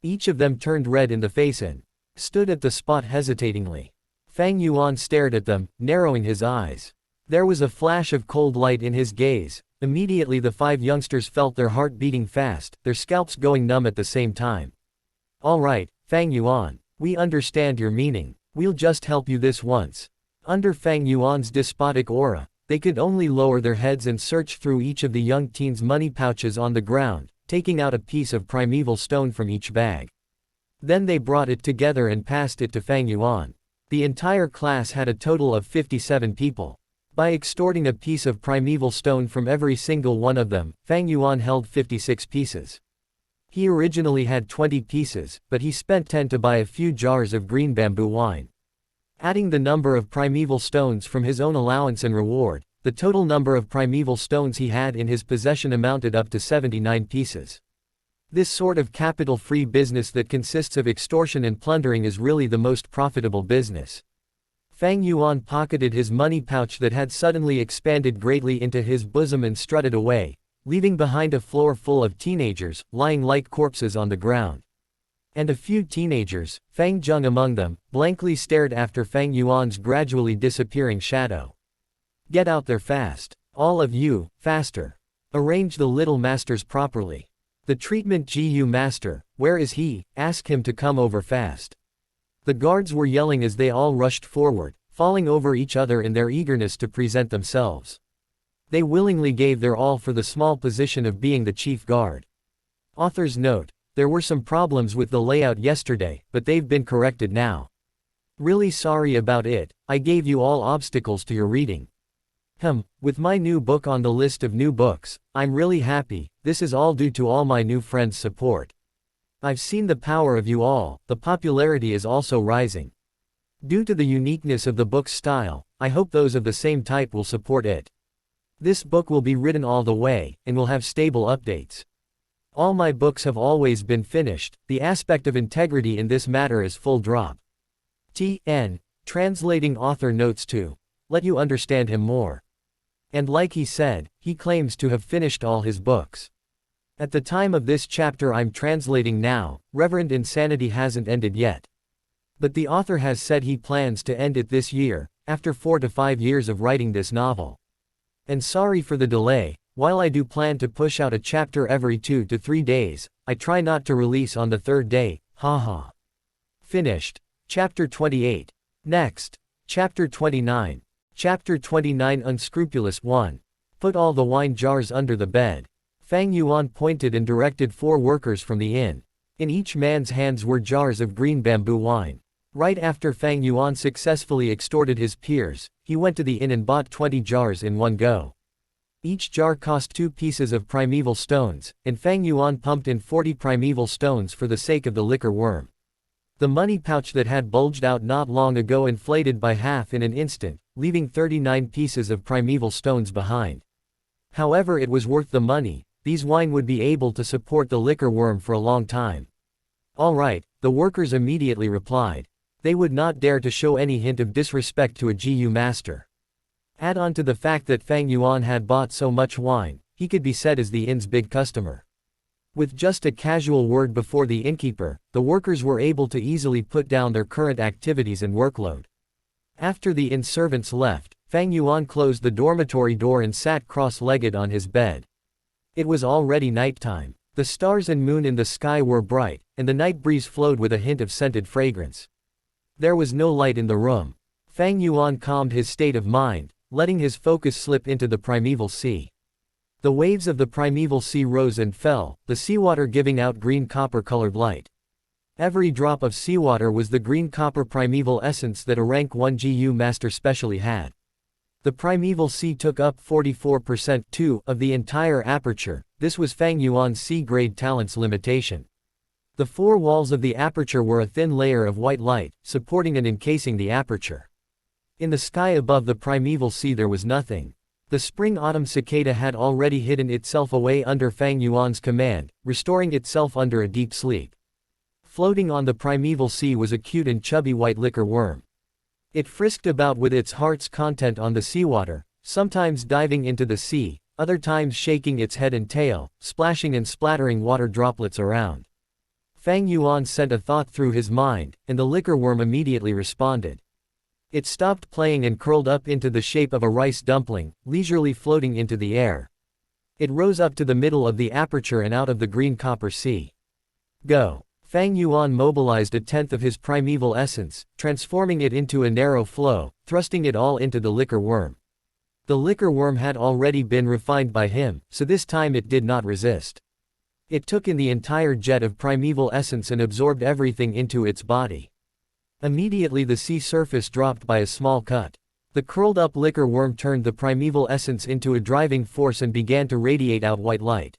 Each of them turned red in the face and stood at the spot hesitatingly. Fang Yuan stared at them, narrowing his eyes. There was a flash of cold light in his gaze. Immediately the 5 youngsters felt their heart beating fast, their scalps going numb at the same time. All right, Fang Yuan, we understand your meaning. We'll just help you this once. Under Fang Yuan's despotic aura, they could only lower their heads and search through each of the young teens' money pouches on the ground, taking out a piece of primeval stone from each bag. Then they brought it together and passed it to Fang Yuan. The entire class had a total of 57 people. By extorting a piece of primeval stone from every single one of them, Fang Yuan held 56 pieces. He originally had 20 pieces, but he spent 10 to buy a few jars of green bamboo wine. Adding the number of primeval stones from his own allowance and reward, the total number of primeval stones he had in his possession amounted up to 79 pieces. This sort of capital-free business that consists of extortion and plundering is really the most profitable business. Fang Yuan pocketed his money pouch that had suddenly expanded greatly into his bosom and strutted away, leaving behind a floor full of teenagers, lying like corpses on the ground. And a few teenagers, Fang Zheng among them, blankly stared after Fang Yuan's gradually disappearing shadow. Get out there fast. All of you, faster. Arrange the little masters properly. The treatment GU master, where is he? Ask him to come over fast. The guards were yelling as they all rushed forward, falling over each other in their eagerness to present themselves. They willingly gave their all for the small position of being the chief guard. Author's note: there were some problems with the layout yesterday, but they've been corrected now. Really sorry about it, I gave you all obstacles to your reading. With my new book on the list of new books, I'm really happy. This is all due to all my new friends' support. I've seen the power of you all, the popularity is also rising. Due to the uniqueness of the book's style, I hope those of the same type will support it. This book will be written all the way, and will have stable updates. All my books have always been finished, the aspect of integrity in this matter is full drop. T.N. Translating author notes to let you understand him more. And like he said, he claims to have finished all his books. At the time of this chapter I'm translating now, Reverend Insanity hasn't ended yet. But the author has said he plans to end it this year, after 4 to 5 years of writing this novel. And sorry for the delay, while I do plan to push out a chapter every 2 to 3 days, I try not to release on the 3rd day, haha. Finished. Chapter 28. Next. Chapter 29. Chapter 29 Unscrupulous 1. Put all the wine jars under the bed. Fang Yuan pointed and directed 4 workers from the inn. In each man's hands were jars of green bamboo wine. Right after Fang Yuan successfully extorted his peers, he went to the inn and bought 20 jars in one go. Each jar cost 2 pieces of primeval stones, and Fang Yuan pumped in 40 primeval stones for the sake of the liquor worm. The money pouch that had bulged out not long ago inflated by half in an instant, leaving 39 pieces of primeval stones behind. However, it was worth the money. These wine would be able to support the liquor worm for a long time. All right, the workers immediately replied. They would not dare to show any hint of disrespect to a GU master. Add on to the fact that Fang Yuan had bought so much wine, he could be said as the inn's big customer. With just a casual word before the innkeeper, the workers were able to easily put down their current activities and workload. After the inn servants left, Fang Yuan closed the dormitory door and sat cross-legged on his bed. It was already nighttime. The stars and moon in the sky were bright, and the night breeze flowed with a hint of scented fragrance. There was no light in the room. Fang Yuan calmed his state of mind, letting his focus slip into the primeval sea. The waves of the primeval sea rose and fell, the seawater giving out green copper-colored light. Every drop of seawater was the green copper primeval essence that a rank 1 GU master specially had. The primeval sea took up 44% too of the entire aperture. This was Fang Yuan's C-grade talent's limitation. The 4 walls of the aperture were a thin layer of white light, supporting and encasing the aperture. In the sky above the primeval sea there was nothing. The Spring Autumn Cicada had already hidden itself away under Fang Yuan's command, restoring itself under a deep sleep. Floating on the primeval sea was a cute and chubby white liquor worm. It frisked about with its heart's content on the seawater, sometimes diving into the sea, other times shaking its head and tail, splashing and splattering water droplets around. Fang Yuan sent a thought through his mind, and the liquor worm immediately responded. It stopped playing and curled up into the shape of a rice dumpling, leisurely floating into the air. It rose up to the middle of the aperture and out of the green copper sea. Go! Fang Yuan mobilized 1/10 of his primeval essence, transforming it into a narrow flow, thrusting it all into the liquor worm. The liquor worm had already been refined by him, so this time it did not resist. It took in the entire jet of primeval essence and absorbed everything into its body. Immediately the sea surface dropped by a small cut. The curled-up liquor worm turned the primeval essence into a driving force and began to radiate out white light.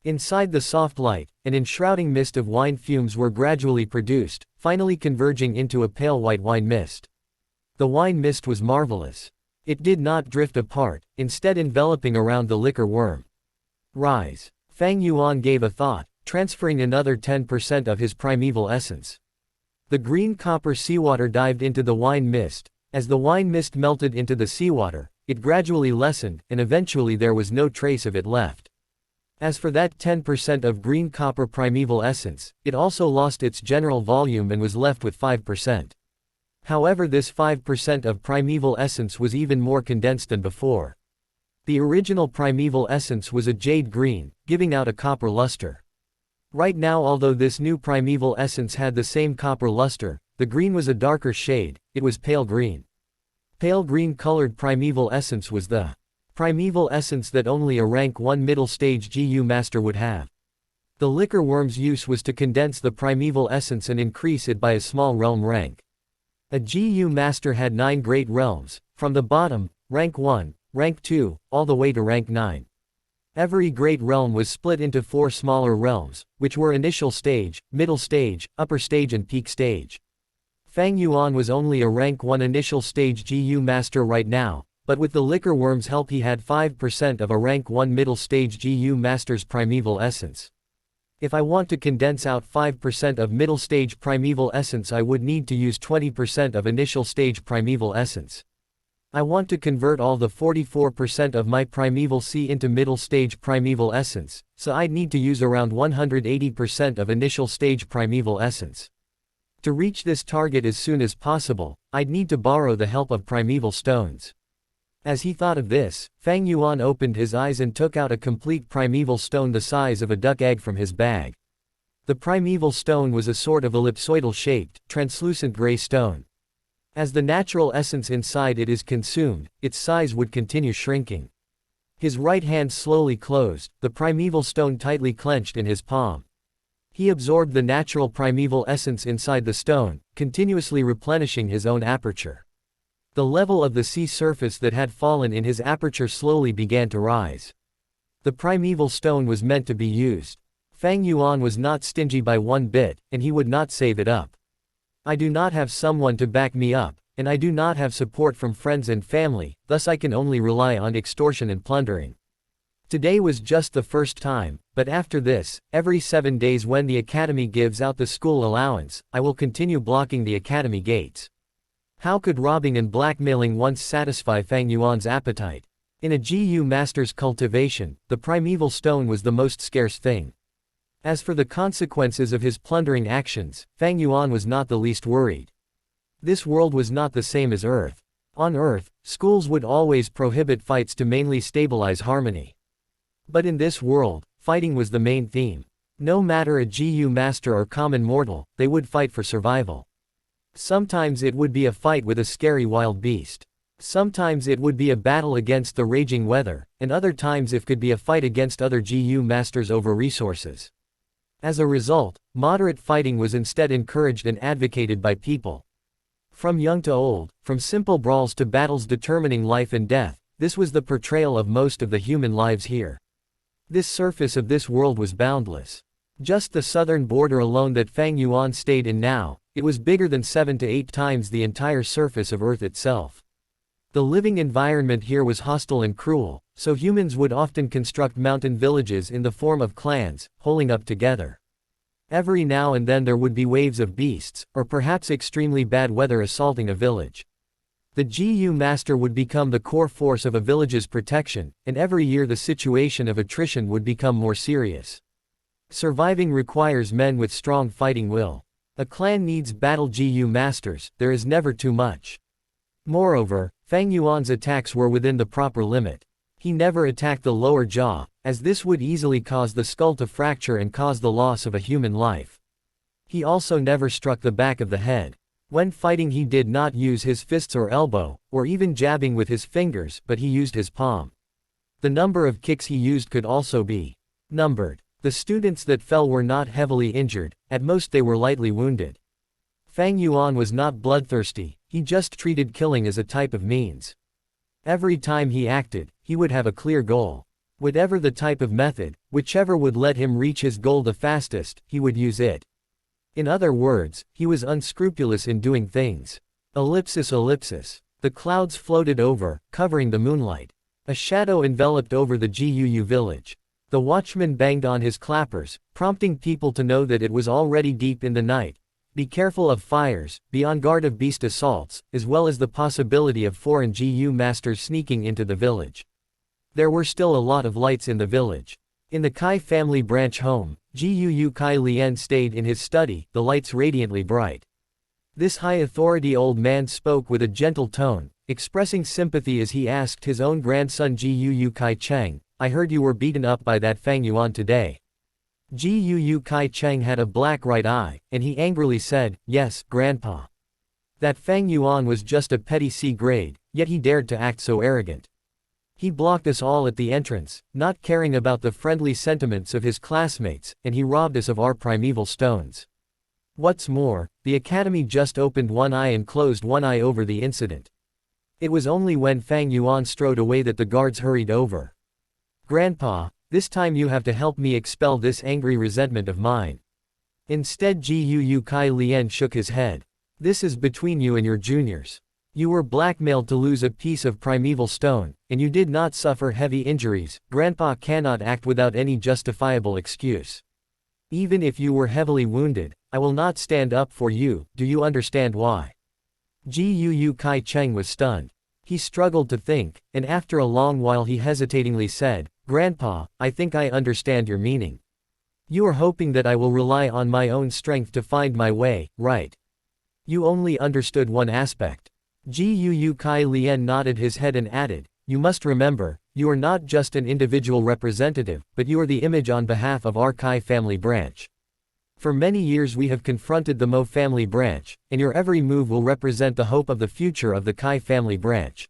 Inside the soft light, an enshrouding mist of wine fumes were gradually produced, finally converging into a pale white wine mist. The wine mist was marvelous. It did not drift apart, instead enveloping around the liquor worm. Rise. Fang Yuan gave a thought, transferring another 10% of his primeval essence. The green copper seawater dived into the wine mist, As the wine mist melted into the seawater, it gradually lessened, and eventually there was no trace of it left. As for that 10% of green copper primeval essence, it also lost its general volume and was left with 5%. However, this 5% of primeval essence was even more condensed than before. The original primeval essence was a jade green, giving out a copper luster. Right now, although this new primeval essence had the same copper luster, the green was a darker shade, it was pale green. Pale green colored primeval essence was the primeval essence that only a rank 1 middle stage GU master would have. The liquor worm's use was to condense the primeval essence and increase it by a small realm rank. A GU master had 9 great realms, from the bottom, rank 1, rank 2, all the way to rank 9. Every great realm was split into 4 smaller realms, which were initial stage, middle stage, upper stage and peak stage. Fang Yuan was only a rank 1 initial stage GU master right now, but with the liquor worm's help he had 5% of a rank 1 middle stage GU master's primeval essence. If I want to condense out 5% of middle stage primeval essence, I would need to use 20% of initial stage primeval essence. I want to convert all the 44% of my primeval C into middle stage primeval essence, so I'd need to use around 180% of initial stage primeval essence. To reach this target as soon as possible, I'd need to borrow the help of primeval stones. As he thought of this, Fang Yuan opened his eyes and took out a complete primeval stone the size of a duck egg from his bag. The primeval stone was a sort of ellipsoidal-shaped, translucent gray stone. As the natural essence inside it is consumed, its size would continue shrinking. His right hand slowly closed, the primeval stone tightly clenched in his palm. He absorbed the natural primeval essence inside the stone, continuously replenishing his own aperture. The level of the sea surface that had fallen in his aperture slowly began to rise. The primeval stone was meant to be used. Fang Yuan was not stingy by one bit, and he would not save it up. I do not have someone to back me up, and I do not have support from friends and family, thus I can only rely on extortion and plundering. Today was just the first time, but after this, every 7 days when the academy gives out the school allowance, I will continue blocking the academy gates. How could robbing and blackmailing once satisfy Fang Yuan's appetite? In a GU master's cultivation, the primeval stone was the most scarce thing. As for the consequences of his plundering actions, Fang Yuan was not the least worried. This world was not the same as Earth. On Earth, schools would always prohibit fights to mainly stabilize harmony. But in this world, fighting was the main theme. No matter a GU master or common mortal, they would fight for survival. Sometimes it would be a fight with a scary wild beast. Sometimes it would be a battle against the raging weather, and other times it could be a fight against other GU masters over resources. As a result, moderate fighting was instead encouraged and advocated by people. From young to old, from simple brawls to battles determining life and death, this was the portrayal of most of the human lives here. This surface of this world was boundless. Just the southern border alone that Fang Yuan stayed in now, it was bigger than 7 to 8 times the entire surface of Earth itself. The living environment here was hostile and cruel, so humans would often construct mountain villages in the form of clans, holding up together. Every now and then there would be waves of beasts, or perhaps extremely bad weather assaulting a village. The GU master would become the core force of a village's protection, and every year the situation of attrition would become more serious. Surviving requires men with strong fighting will. A clan needs battle GU masters, there is never too much. Moreover, Fang Yuan's attacks were within the proper limit. He never attacked the lower jaw, as this would easily cause the skull to fracture and cause the loss of a human life. He also never struck the back of the head. When fighting he did not use his fists or elbow, or even jabbing with his fingers, but he used his palm. The number of kicks he used could also be numbered. The students that fell were not heavily injured, at most they were lightly wounded. Fang Yuan was not bloodthirsty, he just treated killing as a type of means. Every time he acted, he would have a clear goal. Whatever the type of method, whichever would let him reach his goal the fastest, he would use it. In other words, he was unscrupulous in doing things. Ellipsis. The clouds floated over, covering the moonlight. A shadow enveloped over the GUU village. The watchman banged on his clappers, prompting people to know that it was already deep in the night. Be careful of fires, be on guard of beast assaults, as well as the possibility of foreign GU masters sneaking into the village. There were still a lot of lights in the village. In the Kai family branch home, Gu Kai Lian stayed in his study, the lights radiantly bright. This high-authority old man spoke with a gentle tone, expressing sympathy as he asked his own grandson Gu Kai Cheng, "I heard you were beaten up by that Fang Yuan today." Gu Kai Cheng had a black right eye, and he angrily said, "Yes, Grandpa. That Fang Yuan was just a petty C grade, yet he dared to act so arrogant. He blocked us all at the entrance, not caring about the friendly sentiments of his classmates, and he robbed us of our primeval stones. What's more, the academy just opened one eye and closed one eye over the incident. It was only when Fang Yuan strode away that the guards hurried over. Grandpa, this time you have to help me expel this angry resentment of mine." Instead, Gu Kai Lian shook his head. "This is between you and your juniors. You were blackmailed to lose a piece of primeval stone, and you did not suffer heavy injuries. Grandpa cannot act without any justifiable excuse. Even if you were heavily wounded, I will not stand up for you. Do you understand why?" Gu Kai Cheng was stunned. He struggled to think, and after a long while he hesitatingly said, "Grandpa, I think I understand your meaning. You are hoping that I will rely on my own strength to find my way, right? You only understood one aspect." Gu Kai Lian nodded his head and added, "You must remember, you are not just an individual representative, but you are the image on behalf of our Kai family branch. For many years we have confronted the Mo family branch, and your every move will represent the hope of the future of the Kai family branch.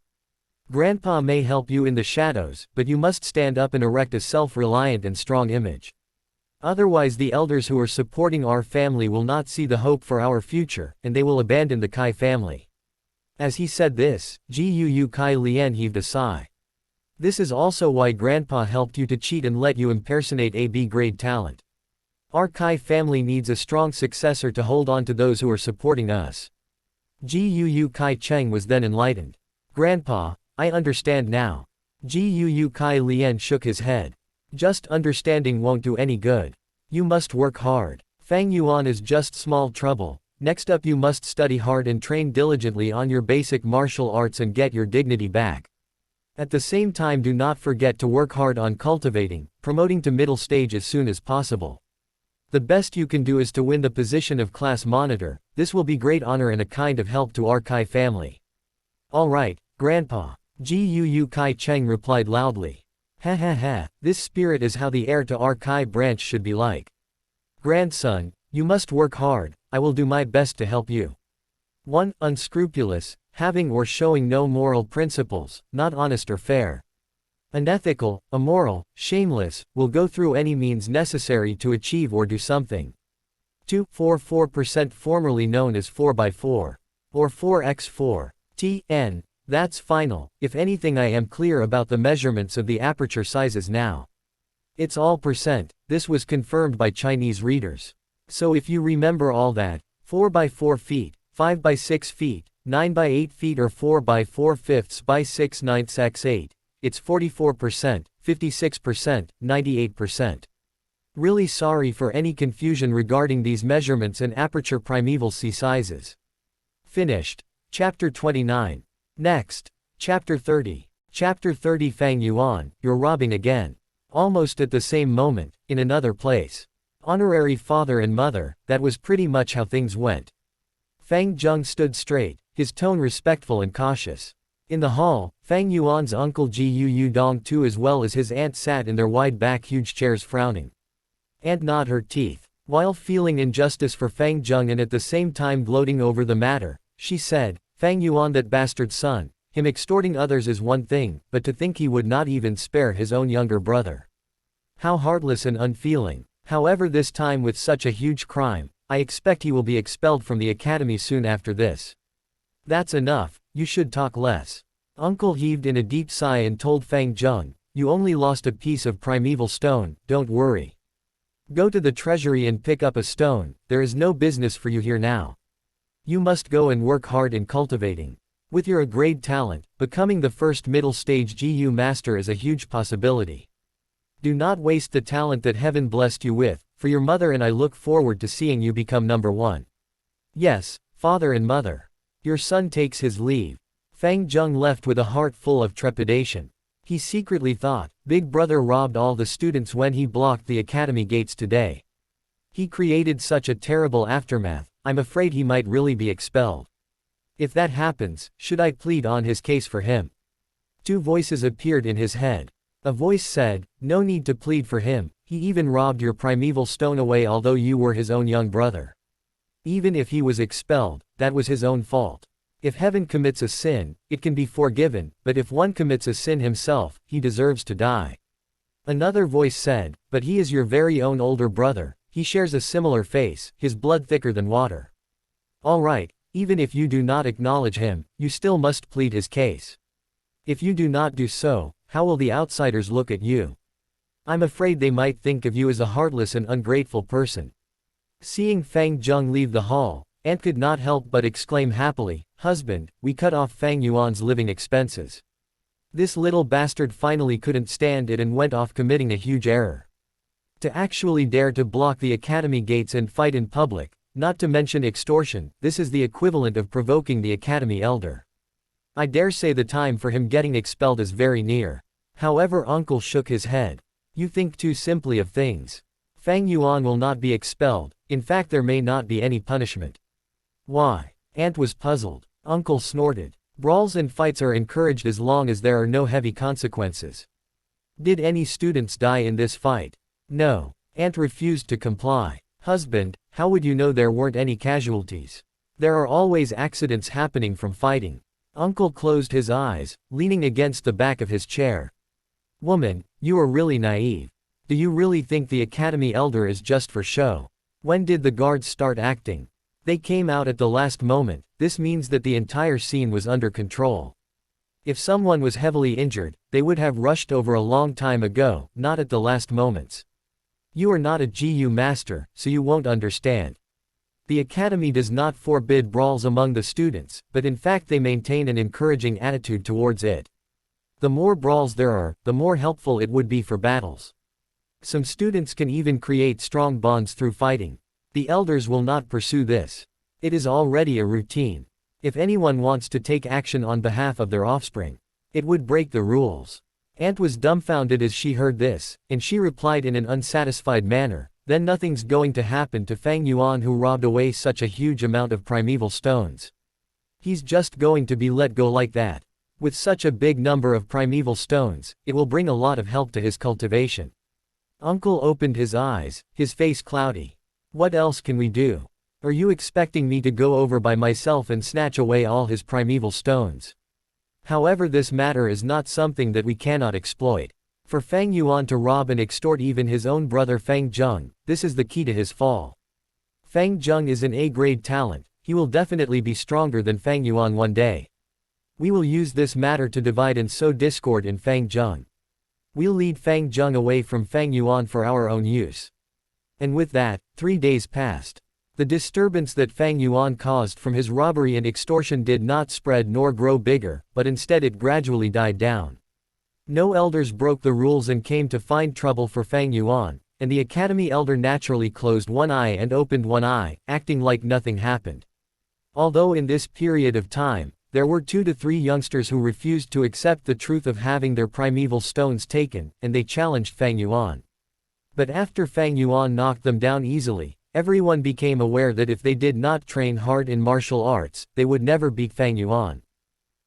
Grandpa may help you in the shadows, but you must stand up and erect a self-reliant and strong image. Otherwise the elders who are supporting our family will not see the hope for our future, and they will abandon the Kai family." As he said this, Gu Kai Lian heaved a sigh. "This is also why Grandpa helped you to cheat and let you impersonate a B-grade talent. Our Kai family needs a strong successor to hold on to those who are supporting us." Gu Kai Cheng was then enlightened. "Grandpa, I understand now." Gu Kai Lian shook his head. "Just understanding won't do any good. You must work hard. Fang Yuan is just small trouble. Next up you must study hard and train diligently on your basic martial arts and get your dignity back. At the same time do not forget to work hard on cultivating, promoting to middle stage as soon as possible. The best you can do is to win the position of class monitor. This will be great honor and a kind of help to our Kai family." "All right, Grandpa." Gu Kai Cheng replied loudly. "Ha ha ha, this spirit is how the heir to our Kai branch should be like. Grandson, you must work hard, I will do my best to help you. 1. Unscrupulous, having or showing no moral principles, not honest or fair. Unethical, immoral, shameless, will go through any means necessary to achieve or do something. 2. 4% formerly known as 4x4. Or 4x4. Tn. That's final. If anything I am clear about the measurements of the aperture sizes now. It's all percent, this was confirmed by Chinese readers. So if you remember all that, 4x4 feet, 5x6 feet, 9x8 feet or 4x4 by 6/9 x 8, it's 44%, 56%, 98%. Really sorry for any confusion regarding these measurements and aperture primeval C sizes. Finished. Chapter 29. Next. Chapter 30. Chapter 30 Fang Yuan, you're robbing again. Almost at the same moment, in another place. Honorary father and mother, that was pretty much how things went. Fang Zheng stood straight, his tone respectful and cautious. In the hall, Fang Yuan's uncle Gu Dong too as well as his aunt sat in their wide-back huge chairs frowning. Aunt gnawed her teeth. While feeling injustice for Fang Zheng and at the same time gloating over the matter, she said, "Fang Yuan, that bastard son, him extorting others is one thing, but to think he would not even spare his own younger brother. How heartless and unfeeling. However, this time with such a huge crime, I expect he will be expelled from the academy soon after this." "That's enough, you should talk less." Uncle heaved in a deep sigh and told Fang Zheng, "You only lost a piece of primeval stone, don't worry. Go to the treasury and pick up a stone, there is no business for you here now. You must go and work hard in cultivating. With your A-grade talent, becoming the first middle stage GU master is a huge possibility. Do not waste the talent that heaven blessed you with, for your mother and I look forward to seeing you become number one." Yes, father and mother. Your son takes his leave. Fang Zheng left with a heart full of trepidation. He secretly thought, Big Brother robbed all the students when he blocked the academy gates today. He created such a terrible aftermath, I'm afraid he might really be expelled. If that happens, should I plead on his case for him? Two voices appeared in his head. A voice said, no need to plead for him, he even robbed your primeval stone away although you were his own young brother. Even if he was expelled, that was his own fault. If heaven commits a sin, it can be forgiven, but if one commits a sin himself, he deserves to die. Another voice said, but he is your very own older brother, he shares a similar face, his blood thicker than water. All right, even if you do not acknowledge him, you still must plead his case. If you do not do so, how will the outsiders look at you? I'm afraid they might think of you as a heartless and ungrateful person. Seeing Fang Zheng leave the hall, Ant could not help but exclaim happily, husband, we cut off Fang Yuan's living expenses. This little bastard finally couldn't stand it and went off committing a huge error. To actually dare to block the academy gates and fight in public, not to mention extortion, this is the equivalent of provoking the academy elder. I dare say the time for him getting expelled is very near. However, uncle shook his head. You think too simply of things. Fang Yuan will not be expelled, in fact there may not be any punishment. Why? Ant was puzzled. Uncle snorted. Brawls and fights are encouraged as long as there are no heavy consequences. Did any students die in this fight? No. Ant refused to comply. Husband, how would you know there weren't any casualties? There are always accidents happening from fighting. Uncle closed his eyes, leaning against the back of his chair. Woman, you are really naive. Do you really think the academy elder is just for show? When did the guards start acting? They came out at the last moment, this means that the entire scene was under control. If someone was heavily injured, they would have rushed over a long time ago, not at the last moments. You are not a GU master, so you won't understand. The academy does not forbid brawls among the students, but in fact they maintain an encouraging attitude towards it. The more brawls there are, the more helpful it would be for battles. Some students can even create strong bonds through fighting. The elders will not pursue this. It is already a routine. If anyone wants to take action on behalf of their offspring, it would break the rules. Ant was dumbfounded as she heard this, and she replied in an unsatisfied manner, then nothing's going to happen to Fang Yuan who robbed away such a huge amount of primeval stones. He's just going to be let go like that. With such a big number of primeval stones, it will bring a lot of help to his cultivation. Uncle opened his eyes, his face cloudy. What else can we do? Are you expecting me to go over by myself and snatch away all his primeval stones? However, this matter is not something that we cannot exploit. For Fang Yuan to rob and extort even his own brother Fang Zheng, this is the key to his fall. Fang Zheng is an A-grade talent, he will definitely be stronger than Fang Yuan one day. We will use this matter to divide and sow discord in Fang Zheng. We'll lead Fang Zheng away from Fang Yuan for our own use. And with that, 3 days passed. The disturbance that Fang Yuan caused from his robbery and extortion did not spread nor grow bigger, but instead it gradually died down. No elders broke the rules and came to find trouble for Fang Yuan, and the academy elder naturally closed one eye and opened one eye, acting like nothing happened. Although in this period of time, there were 2 to 3 youngsters who refused to accept the truth of having their primeval stones taken, and they challenged Fang Yuan. But after Fang Yuan knocked them down easily, everyone became aware that if they did not train hard in martial arts, they would never beat Fang Yuan.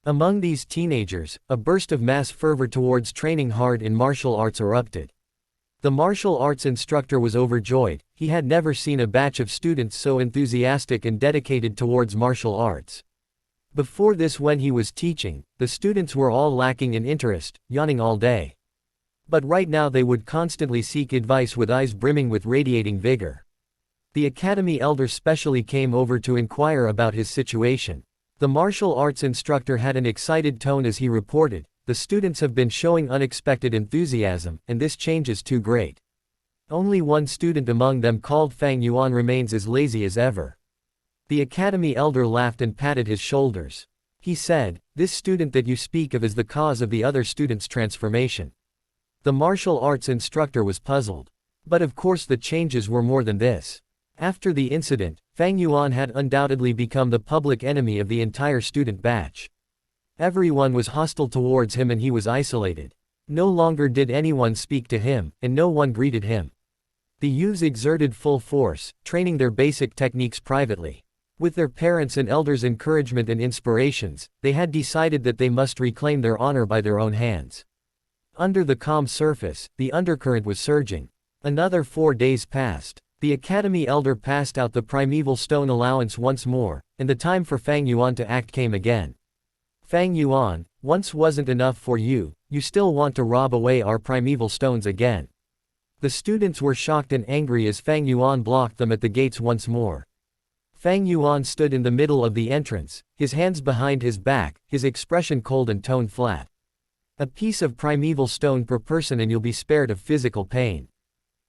Among these teenagers, a burst of mass fervor towards training hard in martial arts erupted. The martial arts instructor was overjoyed, he had never seen a batch of students so enthusiastic and dedicated towards martial arts. Before this, when he was teaching, the students were all lacking in interest, yawning all day. But right now they would constantly seek advice with eyes brimming with radiating vigor. The academy elder specially came over to inquire about his situation. The martial arts instructor had an excited tone as he reported, the students have been showing unexpected enthusiasm, and this change is too great. Only one student among them called Fang Yuan remains as lazy as ever. The academy elder laughed and patted his shoulders. He said, this student that you speak of is the cause of the other student's transformation. The martial arts instructor was puzzled. But of course the changes were more than this. After the incident, Fang Yuan had undoubtedly become the public enemy of the entire student batch. Everyone was hostile towards him and he was isolated. No longer did anyone speak to him, and no one greeted him. The youths exerted full force, training their basic techniques privately. With their parents' and elders' encouragement and inspirations, they had decided that they must reclaim their honor by their own hands. Under the calm surface, the undercurrent was surging. Another 4 days passed. The academy elder passed out the primeval stone allowance once more, and the time for Fang Yuan to act came again. Fang Yuan, once wasn't enough for you, you still want to rob away our primeval stones again. The students were shocked and angry as Fang Yuan blocked them at the gates once more. Fang Yuan stood in the middle of the entrance, his hands behind his back, his expression cold and tone flat. A piece of primeval stone per person and you'll be spared of physical pain.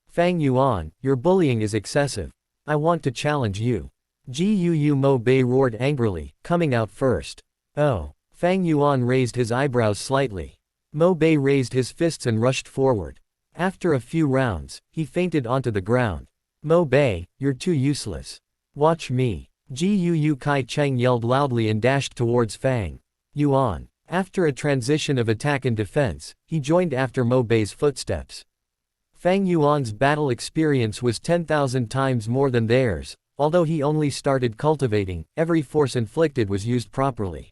Fang Yuan, your bullying is excessive. I want to challenge you. Gu Mo Bei roared angrily, coming out first. Oh. Fang Yuan raised his eyebrows slightly. Mo Bei raised his fists and rushed forward. After a few rounds, he fainted onto the ground. Mo Bei, you're too useless. Watch me. Gu Kai Cheng yelled loudly and dashed towards Fang Yuan. After a transition of attack and defense, he joined after Mo Bei's footsteps. Fang Yuan's battle experience was 10,000 times more than theirs. Although he only started cultivating, every force inflicted was used properly.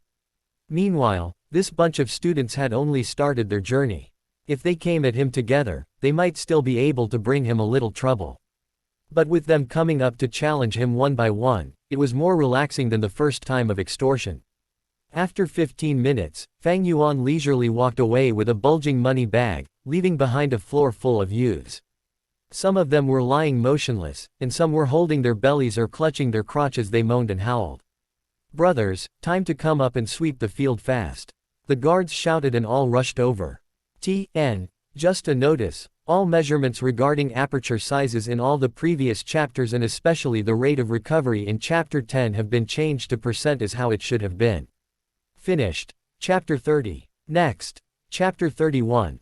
Meanwhile, this bunch of students had only started their journey. If they came at him together, they might still be able to bring him a little trouble. But with them coming up to challenge him one by one, it was more relaxing than the first time of extortion. After 15 minutes, Fang Yuan leisurely walked away with a bulging money bag, leaving behind a floor full of youths. Some of them were lying motionless, and some were holding their bellies or clutching their crotch as they moaned and howled. Brothers, time to come up and sweep the field fast. The guards shouted and all rushed over. Just a notice, all measurements regarding aperture sizes in all the previous chapters and especially the rate of recovery in Chapter 10 have been changed to percent as how it should have been. Finished. Chapter 30. Next. Chapter 31.